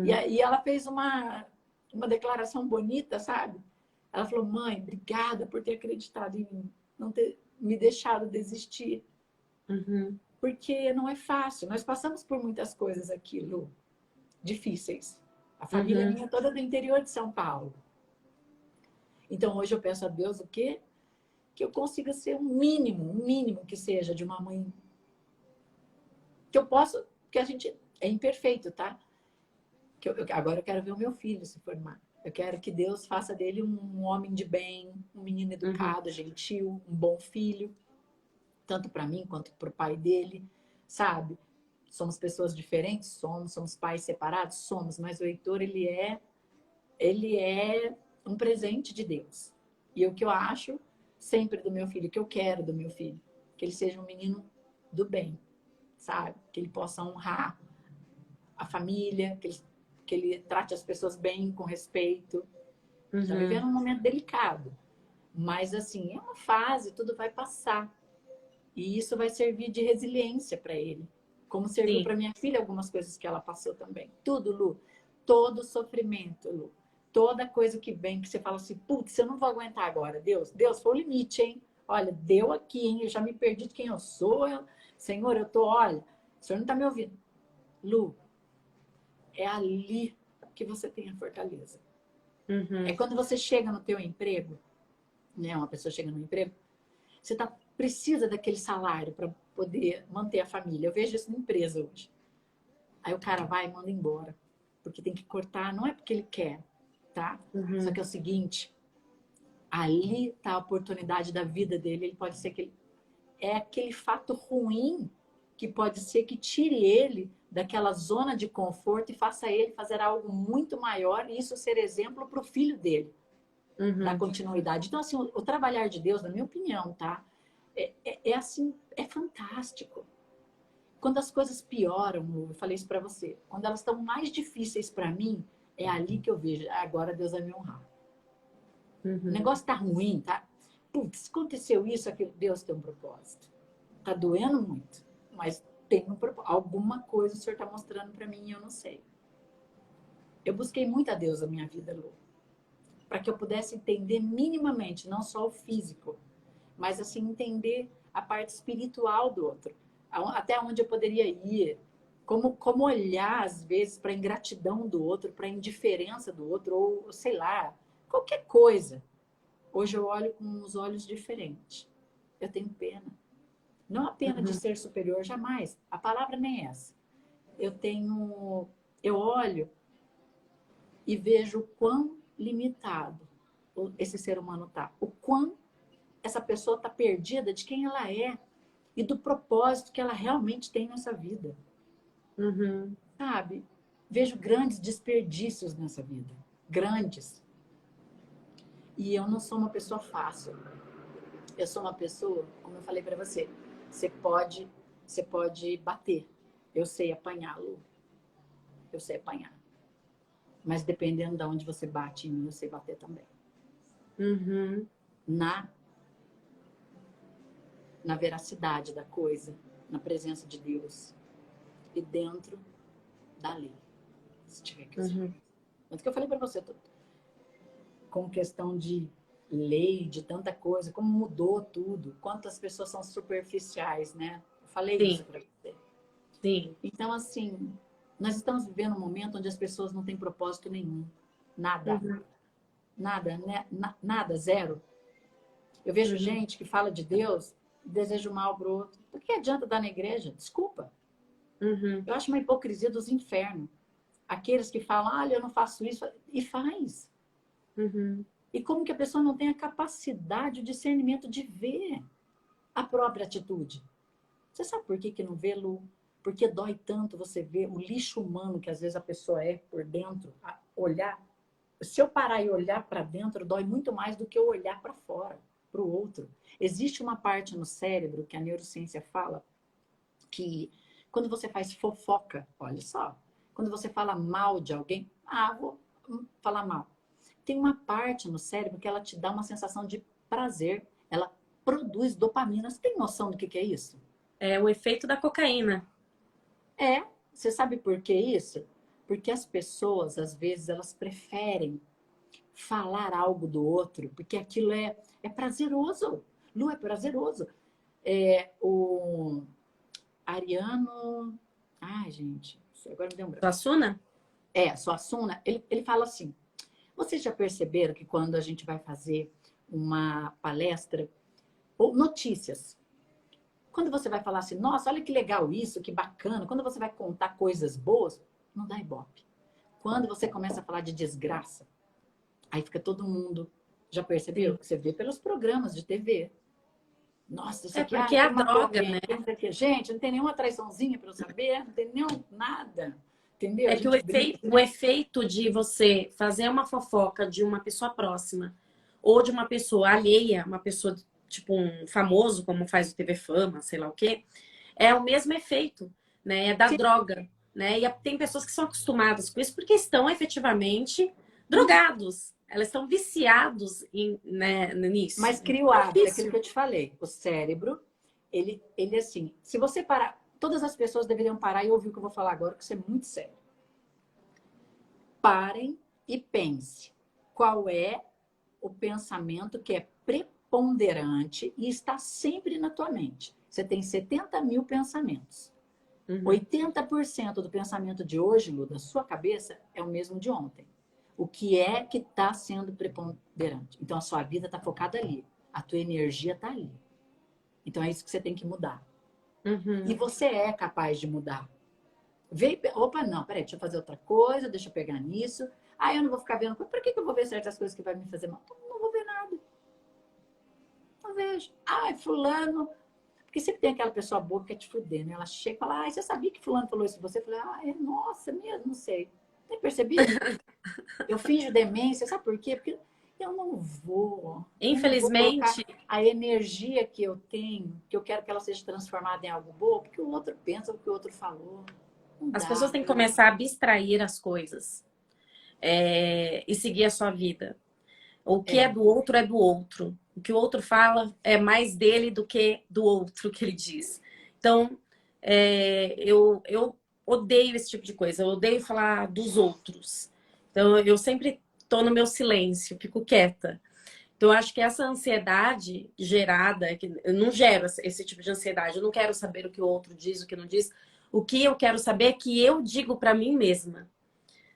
E aí ela fez uma declaração bonita, sabe? Ela falou, mãe, obrigada por ter acreditado em mim, não ter me deixado desistir. Porque não é fácil. Nós passamos por muitas coisas aqui, Lu, difíceis. A família minha é toda do interior de São Paulo. Então hoje eu peço a Deus o quê? Que eu consiga ser um mínimo que seja de uma mãe. Que eu possa, que a gente é imperfeito, tá? Agora eu quero ver o meu filho se formar. Eu quero que Deus faça dele um homem de bem, um menino educado, gentil, um bom filho. Tanto para mim quanto para o pai dele, sabe? Somos pessoas diferentes? Somos pais separados? Somos. Mas o Heitor, ele é um presente de Deus. E o que eu acho sempre do meu filho, o que eu quero do meu filho, que ele seja um menino do bem, sabe? Que ele possa honrar a família, que ele trate as pessoas bem, com respeito. Está vivendo um momento delicado. Mas, assim, é uma fase, tudo vai passar. E isso vai servir de resiliência para ele. Como serviu para minha filha algumas coisas que ela passou também. Tudo, Lu. Todo sofrimento, Lu. Toda coisa que vem, que você fala assim, putz, eu não vou aguentar agora. Deus, foi o limite, hein? Olha, deu aqui, hein? Eu já me perdi de quem eu sou. Senhor, olha, o senhor não está me ouvindo. Lu, é ali que você tem a fortaleza. É quando você chega no teu emprego, né? Uma pessoa chega no emprego, você precisa daquele salário para poder manter a família. Eu vejo isso na empresa hoje. Aí o cara vai e manda embora. Porque tem que cortar, não é porque ele quer, tá? Só que é o seguinte, ali está a oportunidade da vida dele. Ele pode ser que é aquele fato ruim que pode ser que tire ele daquela zona de conforto e faça ele fazer algo muito maior e isso ser exemplo para o filho dele, da continuidade. Então, assim, o trabalhar de Deus, na minha opinião, tá? É assim, é fantástico. Quando as coisas pioram, Lu, eu falei isso para você, quando elas estão mais difíceis para mim, é ali que eu vejo, agora Deus vai me honrar. O negócio tá ruim, tá? Putz, aconteceu isso, aquilo, Deus tem um propósito. Tá doendo muito, mas tem um propósito. Alguma coisa o Senhor tá mostrando para mim e eu não sei. Eu busquei muito a Deus na minha vida, Lu, para que eu pudesse entender minimamente, não só o físico, mas assim, entender a parte espiritual do outro. Até onde eu poderia ir, como olhar, às vezes, para a ingratidão do outro, para a indiferença do outro, ou sei lá, qualquer coisa. Hoje eu olho com uns olhos diferentes. Eu tenho pena. Não a pena de ser superior, jamais. A palavra nem é essa. Eu olho e vejo o quão limitado esse ser humano tá. O quão essa pessoa tá perdida de quem ela é e do propósito que ela realmente tem nessa vida. Sabe? Vejo grandes desperdícios nessa vida. Grandes. E eu não sou uma pessoa fácil. Eu sou uma pessoa, como eu falei para você, você pode bater. Eu sei apanhar, Lu. Eu sei apanhar. Mas dependendo de onde você bate em mim, eu sei bater também. Na veracidade da coisa, na presença de Deus e dentro da lei, se tiver que usar. Tanto que eu falei para você, com questão de lei, de tanta coisa, como mudou tudo, quantas pessoas são superficiais, né? Eu falei isso para você. Sim. Então, assim, nós estamos vivendo um momento onde as pessoas não têm propósito nenhum. Nada. Nada, né? Nada, zero. Eu vejo gente que fala de Deus e deseja o mal pro outro. Por que adianta dar na igreja? Desculpa. Eu acho uma hipocrisia dos infernos. Aqueles que falam, olha, eu não faço isso, e faz. E como que a pessoa não tem a capacidade, o discernimento de ver a própria atitude? Você sabe por que não vê, Lu? Porque dói tanto você ver o lixo humano que às vezes a pessoa é por dentro, olhar. Se eu parar e olhar para dentro, dói muito mais do que eu olhar para fora, para o outro. Existe uma parte no cérebro que a neurociência fala que quando você faz fofoca, olha só, quando você fala mal de alguém, vou falar mal. Tem uma parte no cérebro que ela te dá uma sensação de prazer. Ela produz dopamina. Você tem noção do que é isso? É o efeito da cocaína. Você sabe por que isso? Porque as pessoas, às vezes, elas preferem falar algo do outro, porque aquilo é prazeroso. Lu, é prazeroso. O Ariano... Ai, gente, agora me deu um branco. Suassuna? Suassuna, ele fala assim, vocês já perceberam que quando a gente vai fazer uma palestra, ou notícias, quando você vai falar assim, nossa, olha que legal isso, que bacana, quando você vai contar coisas boas, não dá ibope. Quando você começa a falar de desgraça, aí fica todo mundo, já percebeu? Você vê pelos programas de TV. Nossa, isso aqui porque é a droga, alguém, né? Gente, não tem nenhuma traiçãozinha para eu saber, não tem nenhum nada. Entendeu? É que o efeito de você fazer uma fofoca de uma pessoa próxima ou de uma pessoa alheia, uma pessoa tipo um famoso, como faz o TV Fama, sei lá o quê, é o mesmo efeito, né? É da droga, né? E tem pessoas que são acostumadas com isso porque estão efetivamente drogados. Elas estão viciados nisso. Mas cria o hábito, é aquilo que eu te falei. O cérebro, ele assim, se você parar, todas as pessoas deveriam parar e ouvir o que eu vou falar agora, que isso é muito sério. Parem e pense qual é o pensamento que é preponderante e está sempre na tua mente. Você tem 70 mil pensamentos. 80% do pensamento de hoje, Lu, da sua cabeça, é o mesmo de ontem. O que é que está sendo preponderante? Então, a sua vida está focada ali. A tua energia está ali. Então, é isso que você tem que mudar. E você é capaz de mudar. Opa, não, peraí, deixa eu fazer outra coisa, deixa eu pegar nisso. Eu não vou ficar vendo. Por que eu vou ver certas coisas que vai me fazer mal? Não vou ver nada. Não vejo. Fulano. Porque sempre tem aquela pessoa boa que quer te fuder, né? Ela chega e fala, você sabia que fulano falou isso de você? Eu falei, nossa, mesmo, não sei. Tem percebido? Eu finjo demência, sabe por quê? Porque eu não vou Infelizmente, colocar a energia que eu tenho, que eu quero que ela seja transformada em algo bom, porque o outro pensa, porque o outro falou. Não as dá. pessoas têm que começar a abstrair as coisas e seguir a sua vida. O que é do outro é do outro. O que o outro fala é mais dele do que do outro que ele diz. Então, eu odeio esse tipo de coisa. Eu odeio falar dos outros. Então, eu sempre tô no meu silêncio, fico quieta. Então, eu acho que essa ansiedade gerada, que eu não gero esse tipo de ansiedade. Eu não quero saber o que o outro diz, o que não diz. O que eu quero saber é que eu digo para mim mesma,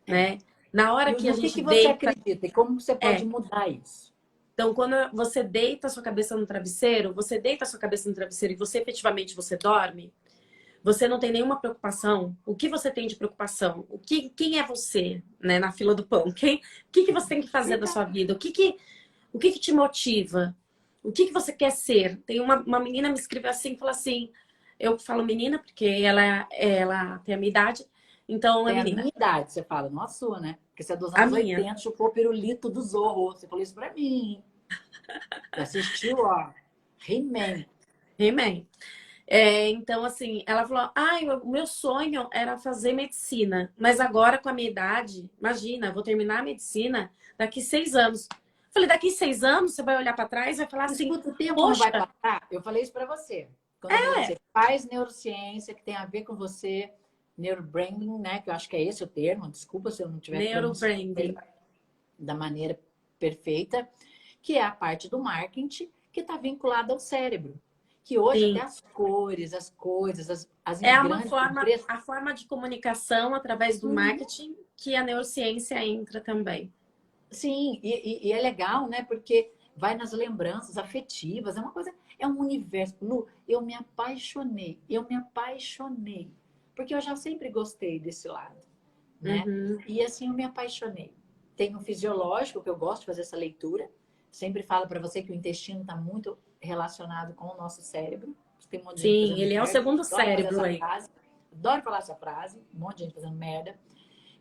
né? Na hora E que a no gente que você deita, acredita e como você pode é. mudar isso? Então, quando você deita a sua cabeça no travesseiro, você deita a sua cabeça no travesseiro e você efetivamente você dorme, você não tem nenhuma preocupação. O que você tem de preocupação? Quem é você, né, na fila do pão? O que você tem que fazer da sua vida? O que te motiva? O que você quer ser? Tem uma menina me escreveu assim, falou assim, eu falo menina porque ela tem a minha idade, então é Tem a minha menina. idade, você fala, não a sua, né? Porque você é dos A anos minha. 80, chupou o pirulito do Zorro. Você falou isso pra mim. Você assistiu, ó, He-Man. He-Man. Então, assim, ela falou: ai, o meu sonho era fazer medicina, mas agora com a minha idade, imagina, eu vou terminar a medicina daqui 6 anos. Falei: daqui 6 anos você vai olhar para trás e vai falar assim: Escuta, o tempo não poxa, vai passar. Eu falei isso pra você. Quando eu falei, você faz neurociência, que tem a ver com você, neurobranding, né? Que eu acho que é esse o termo. Desculpa se eu não estiver pronunciando neurobranding. da maneira perfeita, que é a parte do marketing que está vinculada ao cérebro. Que hoje até Sim, as cores, as coisas, as é uma grandes forma, empresas. a forma de comunicação através do marketing que a neurociência entra também. Sim, e é legal, né? Porque vai nas lembranças afetivas, é uma coisa, é um universo. Lu, eu me apaixonei, porque eu já sempre gostei desse lado, né? Uhum. E assim eu me apaixonei. Tem um fisiológico que eu gosto de fazer essa leitura. Sempre falo para você que o intestino está muito relacionado com o nosso cérebro. Tem um monte de gente Sim, fazendo ele é o merda. segundo Adoro fazer cérebro essa aí. frase. Adoro falar essa frase. Um monte de gente fazendo merda.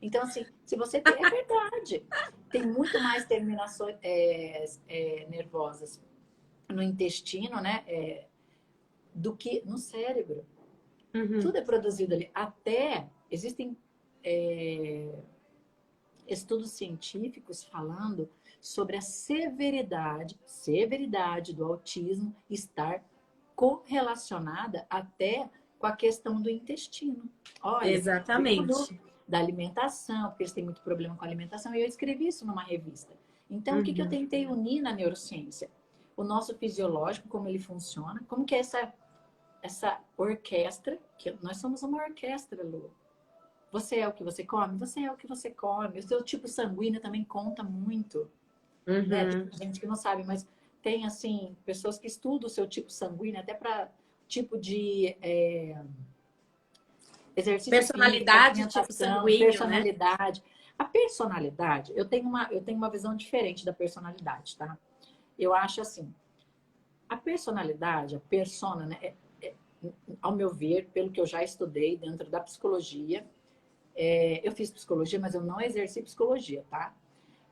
Então, assim, se você tem, é verdade. Tem muito mais terminações nervosas no intestino, né? Do que no cérebro. Uhum. Tudo é produzido ali. Até existem estudos científicos falando sobre a severidade do autismo estar correlacionada até com a questão do intestino. Olha, tudo Exatamente. da alimentação, porque eles têm muito problema com a alimentação, e eu escrevi isso numa revista. Então, o que eu Uhum. tentei unir na neurociência? O nosso fisiológico, como ele funciona, como que é essa orquestra, que nós somos uma orquestra, Lu. Você é o que você come? Você é o que você come. O seu tipo sanguíneo também conta muito, né? Tem Uhum. gente que não sabe, mas tem, assim, pessoas que estudam o seu tipo sanguíneo até para tipo de exercício físico, Personalidade tipo alimentação, sanguíneo, né? personalidade. A personalidade, eu tenho uma visão diferente da personalidade, tá? Eu acho assim, a personalidade, a persona, né? Ao meu ver, pelo que eu já estudei dentro da psicologia, eu fiz psicologia, mas eu não exerci psicologia, tá?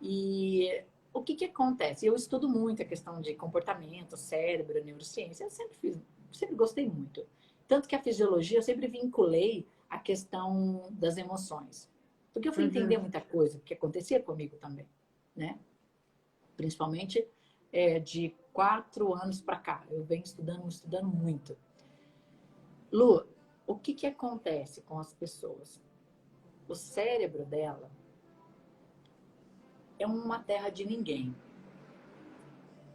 E o que acontece? Eu estudo muito a questão de comportamento, cérebro, neurociência. Eu sempre gostei muito. Tanto que a fisiologia eu sempre vinculei a questão das emoções. Porque eu fui entender Uhum. muita coisa que acontecia comigo também, né? Principalmente de 4 anos para cá. Eu venho estudando muito. Lu, o que acontece com as pessoas? O cérebro dela é uma terra de ninguém.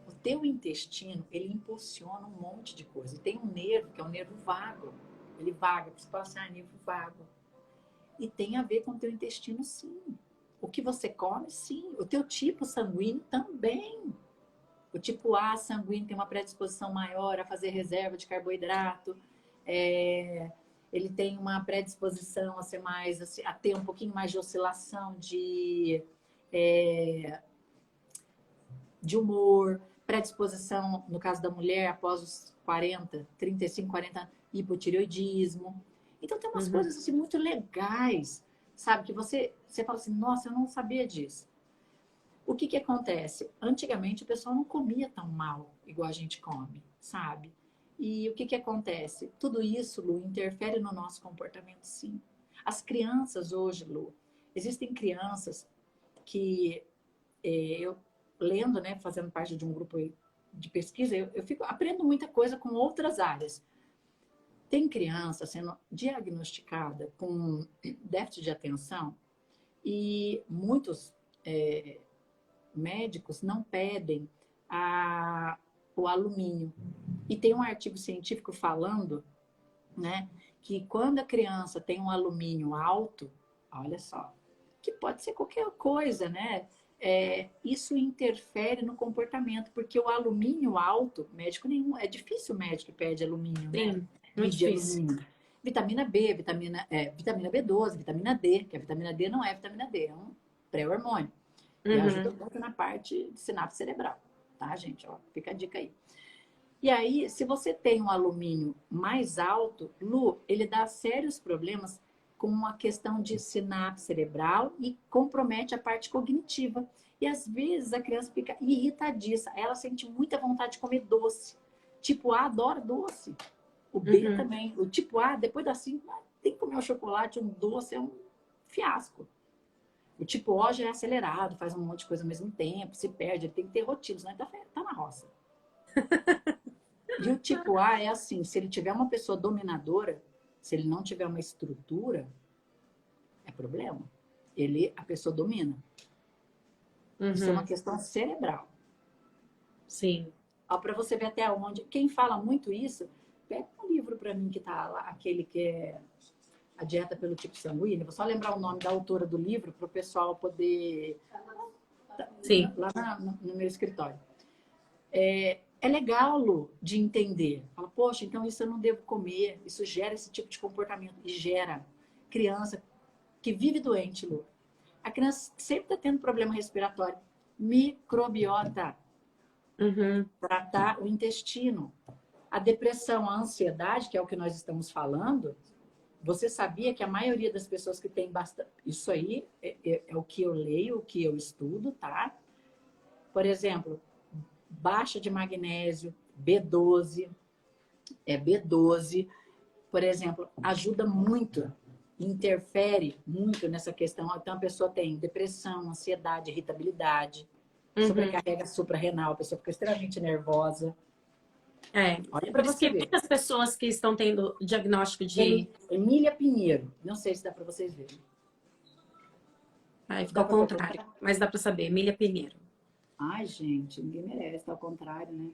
O teu intestino, ele impulsiona um monte de coisa. E tem um nervo, que é o nervo vago. Ele vaga, você fala assim, nervo vago. E tem a ver com o teu intestino, sim. O que você come, sim. O teu tipo sanguíneo também. O tipo A sanguíneo tem uma predisposição maior a fazer reserva de carboidrato. Ele tem uma predisposição a ser mais, assim, a ter um pouquinho mais de oscilação de humor, predisposição, no caso da mulher, após os 35, 40 hipotireoidismo. Então tem umas Uhum. coisas assim muito legais, sabe? Que você fala assim, nossa, eu não sabia disso. O que que acontece? Antigamente o pessoal não comia tão mal, igual a gente come, sabe? E o que que acontece? Tudo isso, Lu, interfere no nosso comportamento, sim. As crianças hoje, Lu, existem crianças que eu lendo, né, fazendo parte de um grupo de pesquisa, eu aprendo muita coisa com outras áreas. Tem criança sendo diagnosticada com déficit de atenção e muitos médicos não pedem o alumínio. E tem um artigo científico falando, né, que quando a criança tem um alumínio alto, olha só, que pode ser qualquer coisa, né? Isso interfere no comportamento, porque o alumínio alto, médico nenhum, é difícil o médico que pede alumínio, né? Sim, muito Pedir difícil. alumínio. Vitamina B, vitamina B12, vitamina D, que a vitamina D não é vitamina D, é um pré-hormônio. E ajuda muito na parte de sinapse cerebral, tá, gente? Ó, fica a dica aí. E aí, se você tem um alumínio mais alto, Lu, ele dá sérios problemas com a questão de sinapse cerebral e compromete a parte cognitiva. E às vezes a criança fica irritadiça, ela sente muita vontade de comer doce. Tipo A adora doce. O B também. O tipo A, depois das 5, tem que comer um chocolate, um doce, é um fiasco. O tipo O já é acelerado, faz um monte de coisa ao mesmo tempo, se perde, ele tem que ter rotina, senão ele tá na roça. E o tipo A é assim, se ele tiver uma pessoa dominadora, se ele não tiver uma estrutura, é problema. A pessoa domina. Isso é uma questão cerebral. Sim. Para você ver até onde. Quem fala muito isso, pega um livro para mim que tá lá, aquele que é A Dieta pelo Tipo Sanguíneo. Vou só lembrar o nome da autora do livro para o pessoal poder. Sim. Lá no meu escritório. É legal, Lu, de entender. Fala, poxa, então isso eu não devo comer. Isso gera esse tipo de comportamento. E gera criança que vive doente, Lu. A criança sempre está tendo problema respiratório. Microbiota. Tratar o intestino. A depressão, a ansiedade, que é o que nós estamos falando, você sabia que a maioria das pessoas que tem bastante... Isso aí é o que eu leio, o que eu estudo, tá? Por exemplo, baixa de magnésio, B12, B12, por exemplo, ajuda muito, interfere muito nessa questão. Então, a pessoa tem depressão, ansiedade, irritabilidade, sobrecarrega suprarrenal, a pessoa fica extremamente nervosa. Olha Por para isso você que ver. muitas pessoas que estão tendo diagnóstico de... Emília Pinheiro, não sei se dá para vocês verem. Aí fica ao contrário, mas dá para saber, Emília Pinheiro. Ai, gente, ninguém merece, tá ao contrário,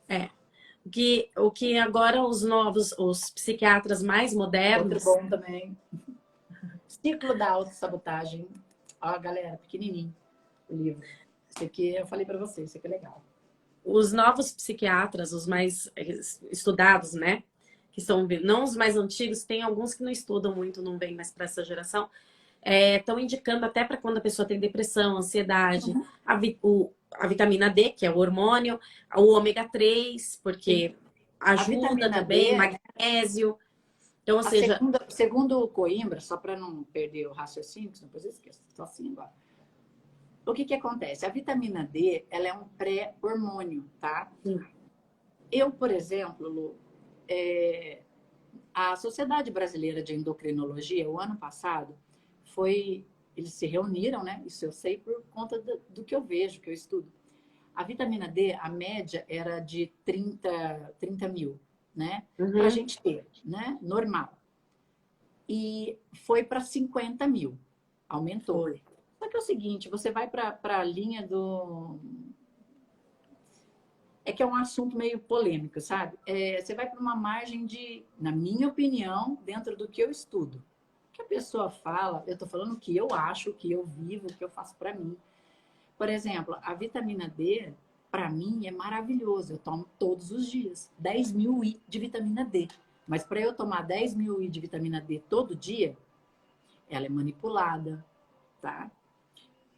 né? O que agora os psiquiatras mais modernos... Outro bom também. Ciclo da autossabotagem. Ó, galera, pequenininho o livro. Esse aqui eu falei para vocês, esse aqui é legal. Os novos psiquiatras, os mais estudados, né? Que são não os mais antigos, tem alguns que não estudam muito, não vêm mais para essa geração. Estão indicando até para quando a pessoa tem depressão, ansiedade, a vitamina D, que é o hormônio, o ômega 3, porque ajuda também, magnésio. Então, ou seja... Segundo o Coimbra, só para não perder o raciocínio, depois eu esqueço, estou assim agora. O que acontece? A vitamina D, ela é um pré-hormônio, tá? Eu, por exemplo, Lu, a Sociedade Brasileira de Endocrinologia, o ano passado, eles se reuniram, né? Isso eu sei por conta do que eu vejo, que eu estudo. A vitamina D, a média era de 30 mil, né? Para a gente ter, né? Normal. E foi para 50 mil. Aumentou. Só que é o seguinte, você vai para a linha do... É que é um assunto meio polêmico, sabe? Você vai para uma margem de, na minha opinião, dentro do que eu estudo. O que a pessoa fala, eu estou falando o que eu acho, o que eu vivo, o que eu faço para mim. Por exemplo, a vitamina D, para mim, é maravilhoso. Eu tomo todos os dias 10 mil I de vitamina D. Mas para eu tomar 10 mil I de vitamina D todo dia, ela é manipulada, tá?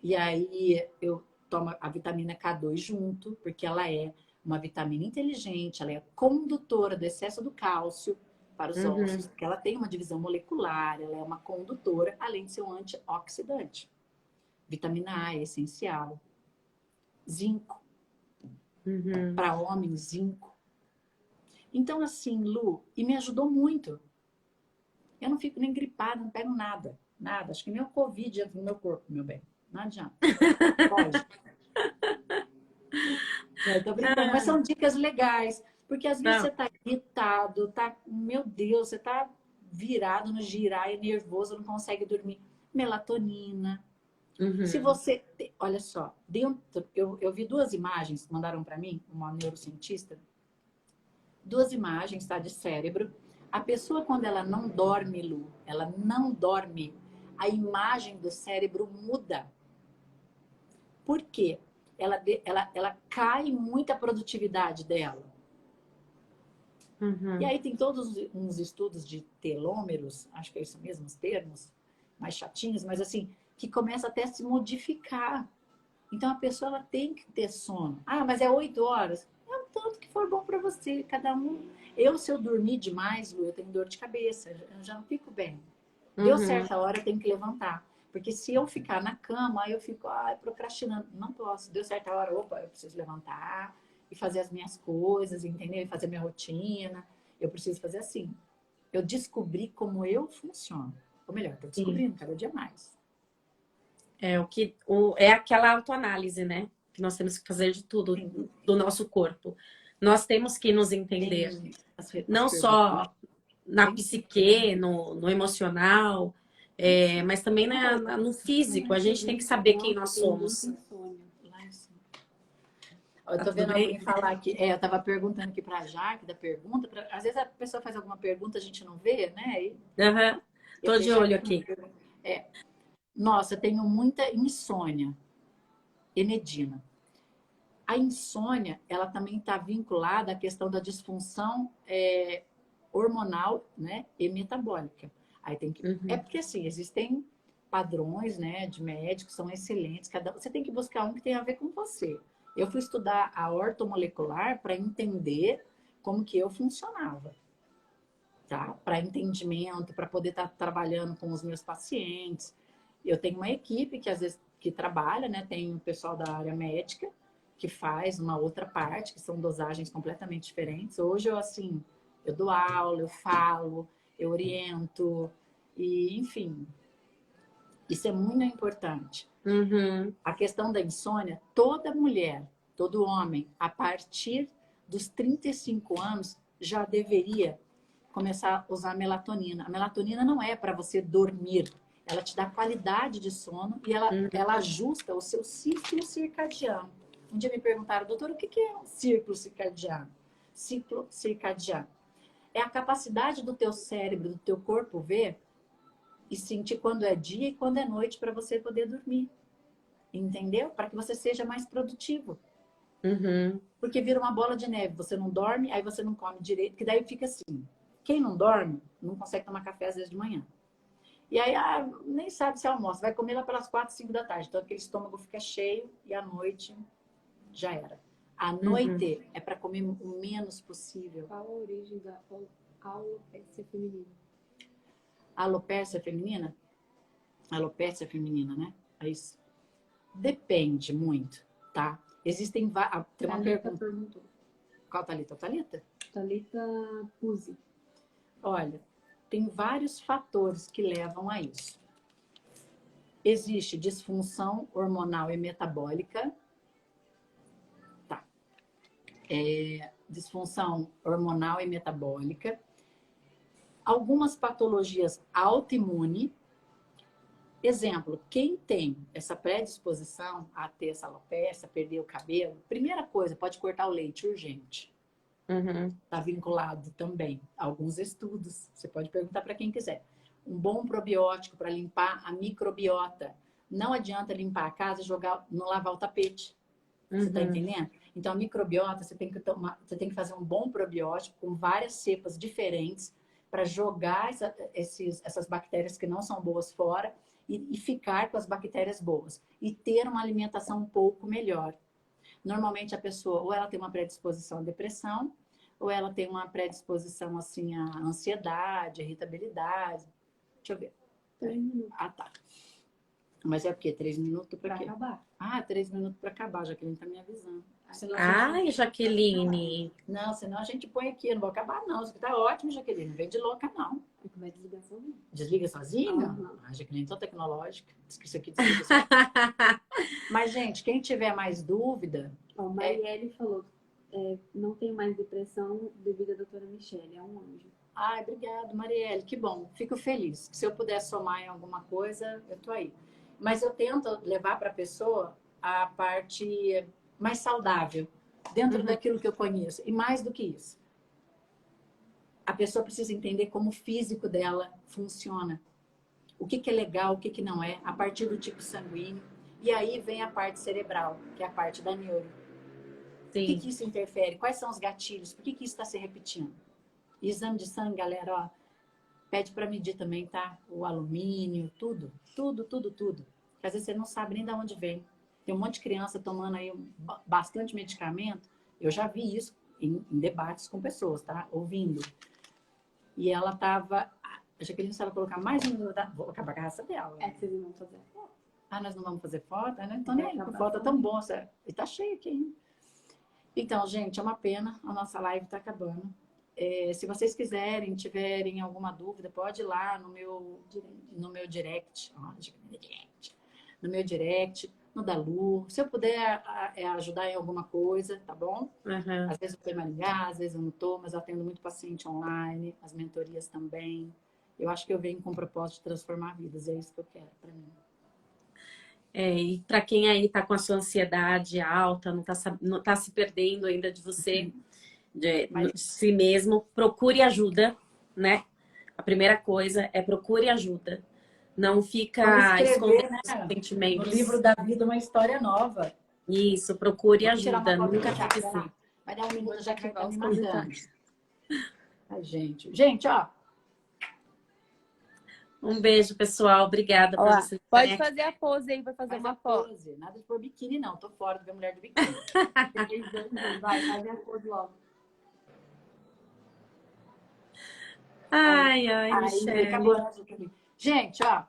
E aí eu tomo a vitamina K2 junto, porque ela é uma vitamina inteligente, ela é condutora do excesso do cálcio para os ossos, porque ela tem uma divisão molecular, ela é uma condutora, além de ser um antioxidante. Vitamina A é essencial. zinco. Uhum. Para homens, zinco. Então, assim, Lu, e me ajudou muito. Eu não fico nem gripada, não pego nada. Nada. Acho que nem o Covid entra no meu corpo, meu bem. Não adianta. Pode. Eu tô brincando, mas são dicas legais. Porque às vezes Não. você tá irritado, tá, meu Deus, você tá virado no giraia, nervoso, não consegue dormir. Melatonina. Se Uhum. você. Olha só, eu vi duas imagens que mandaram para mim, uma neurocientista, duas imagens, tá, de cérebro. A pessoa, quando ela não dorme, Lu, ela não dorme, a imagem do cérebro muda. Por quê? Ela cai muito a produtividade dela. E Uhum. aí tem todos uns estudos de telômeros, acho que é isso mesmo, os termos, mais chatinhos, mas assim, que começa até a se modificar. Então a pessoa ela tem que ter sono. Ah, mas é 8 horas. É o tanto que for bom para você, cada um. Se eu dormir demais, Lu, eu tenho dor de cabeça, eu já não fico bem. Deu Uhum. certa hora, eu tenho que levantar. Porque se eu ficar na cama, aí eu fico procrastinando. Não posso. Deu certa hora, opa, eu preciso levantar e fazer as minhas coisas, entendeu? E fazer minha rotina. Eu preciso fazer assim. Eu descobri como eu funciono. Ou melhor, estou Sim. descobrindo cada dia mais. É aquela autoanálise, né? Que nós temos que fazer de tudo Sim, do nosso corpo. Nós temos que nos entender, tem as não perguntas. só na Tem psique, no emocional, mas também no físico. A gente tem que saber quem nós somos. lá em cima. Eu Tá tô tudo vendo alguém bem? falar aqui. Eu tava perguntando aqui pra Jaque da pergunta. Às vezes a pessoa faz alguma pergunta, a gente não vê, né? E Aham. eu Tô de deixo olho aqui uma aqui. pergunta. Nossa, eu tenho muita insônia, Enedina. A insônia, ela também está vinculada à questão da disfunção hormonal, né, e metabólica. Aí tem que, é Uhum. porque assim, existem padrões, né, de médicos, são excelentes, você tem que buscar um que tenha a ver com você. Eu fui estudar a ortomolecular para entender como que eu funcionava, tá? Para entendimento, para poder estar trabalhando com os meus pacientes. Eu tenho uma equipe que às vezes que trabalha, né? Tem o pessoal da área médica que faz uma outra parte, que são dosagens completamente diferentes. Hoje eu assim, eu dou aula, eu falo, eu oriento e, enfim, isso é muito importante. Uhum. A questão da insônia, toda mulher, todo homem, a partir dos 35 anos já deveria começar a usar melatonina. A melatonina não é para você dormir, ela te dá qualidade de sono e Uhum. ela ajusta o seu ciclo circadiano. Um dia me perguntaram, doutor, o que é um ciclo circadiano? Ciclo circadiano é a capacidade do teu cérebro, do teu corpo ver e sentir quando é dia e quando é noite para você poder dormir. Entendeu? Para que você seja mais produtivo. Uhum. Porque vira uma bola de neve. Você não dorme, aí você não come direito, que daí fica assim. Quem não dorme, não consegue tomar café às vezes de manhã. E aí, nem sabe se almoça. Vai comer lá pelas 4, 5 da tarde. Então, aquele estômago fica cheio e à noite já era. À Uhum. noite é para comer o menos possível. Qual a origem da alopecia feminina? Alopécia feminina? Alopécia feminina, né? É isso. Depende muito, tá? Existem tem uma Thalita pergunta. perguntou. Qual Thalita? Thalita? Thalita Puzzi. Olha, tem vários fatores que levam a isso. Existe disfunção hormonal e metabólica. Tá. Disfunção hormonal e metabólica. Algumas patologias autoimunes. Exemplo, quem tem essa predisposição a ter essa alopecia, perder o cabelo, primeira coisa, pode cortar o leite urgente. Uhum. Está vinculado também a alguns estudos. Você pode perguntar para quem quiser. Um bom probiótico para limpar a microbiota. Não adianta limpar a casa e jogar, não lavar o tapete. Você está Uhum. entendendo? Então, a microbiota, você tem que fazer um bom probiótico com várias cepas diferentes para jogar essas bactérias que não são boas fora e ficar com as bactérias boas. E ter uma alimentação um pouco melhor. Normalmente a pessoa ou ela tem uma predisposição à depressão, ou ela tem uma predisposição assim à ansiedade, irritabilidade. Deixa eu ver. 3 minutos. Ah, tá. Mas é o quê? 3 minutos para Pra quê? acabar. Ah, 3 minutos para acabar, a Jaqueline tá me avisando. Senão a Ai, gente... Jaqueline. Não, senão a gente põe aqui, eu não vou acabar não. Isso aqui tá ótimo, Jaqueline, não vem de louca não. É que vai desligar sozinho. Desliga sozinha? Aham. Ah, Jaqueline, tão tecnológica. Diz que isso aqui desliga sozinho. Mas, gente, quem tiver mais dúvida... Ó, Marielle falou, não tenho mais depressão devido à doutora Michele, é um anjo. Ai, obrigado, Marielle, que bom. Fico feliz. Se eu puder somar em alguma coisa, eu tô aí. Mas eu tento levar para a pessoa a parte mais saudável, dentro daquilo que eu conheço. E mais do que isso, a pessoa precisa entender como o físico dela funciona. O que é legal, o que não é, a partir do tipo sanguíneo. E aí vem a parte cerebral, que é a parte da neuro. O Sim. que isso interfere? Quais são os gatilhos? Por que isso está se repetindo? E exame de sangue, galera, ó, pede para medir também, tá? O alumínio, tudo. Porque às vezes você não sabe nem de onde vem. Tem um monte de criança tomando aí bastante medicamento. Eu já vi isso em debates com pessoas, tá? Ouvindo. E ela tava... A Jaqueline estava colocar mais um... Vou acabar com a raça dela. É que vocês não vão fazer foto. Ah, nós não vamos fazer foto? Né? Então, nem a foto é tão bom. E tá cheio aqui, hein? Então, gente, é uma pena. A nossa live tá acabando. Se vocês quiserem, tiverem alguma dúvida, pode ir lá no meu direct. No meu direct, no da Lu. Se eu puder ajudar em alguma coisa, tá bom? Uhum. Às vezes eu estou em Maringá, às vezes eu não estou, mas eu atendo muito paciente online, as mentorias também. Eu acho que eu venho com o propósito de transformar vidas, é isso que eu quero para mim. E para quem aí tá com a sua ansiedade alta, não tá se perdendo ainda de você, de si mesmo, procure ajuda, né? A primeira coisa é procure ajuda. Não fica escondendo os sentimentos. No livro da vida, uma história nova. Isso, procure Vou tirar uma ajuda. foto Nunca do chat, fique assim. vai dar um minuto, já que tá me os matando. comentários. Ai, gente, ó. Um beijo, pessoal. Obrigada por Ó, vocês. pode fazer a pose aí pra fazer Faz uma a foto. pose. Nada de pôr biquíni, não. Tô fora de ver mulher de biquíni. Vai, faz a pose logo. Ai, Aí, Michele. acabou. Gente, ó.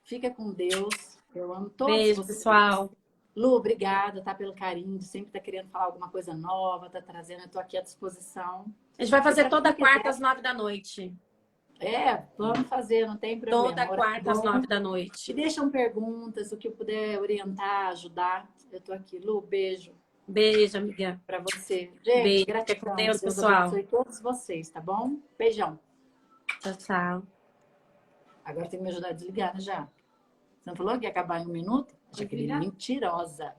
Fica com Deus. Eu amo todos Beijo, vocês. pessoal. Lu, obrigada, tá? Pelo carinho. Sempre tá querendo falar alguma coisa nova, tá trazendo. Eu tô aqui à disposição. A gente vai fazer E pra toda quem quarta quiser- às 9 da noite. Vamos fazer, não tem problema. Toda quarta às Bom. 9 da noite. E deixam perguntas, o que eu puder orientar, ajudar. Eu tô aqui. Lu, beijo Beijo, amiga. pra você. Gente, Beijo. gratidão. Fica com Deus, pessoal. abençoe todos vocês, tá bom? Beijão. Tchau, tchau. Agora tem que me ajudar a desligar, né, já? Você não falou que ia acabar em 1 minuto? Jaqueline, mentirosa.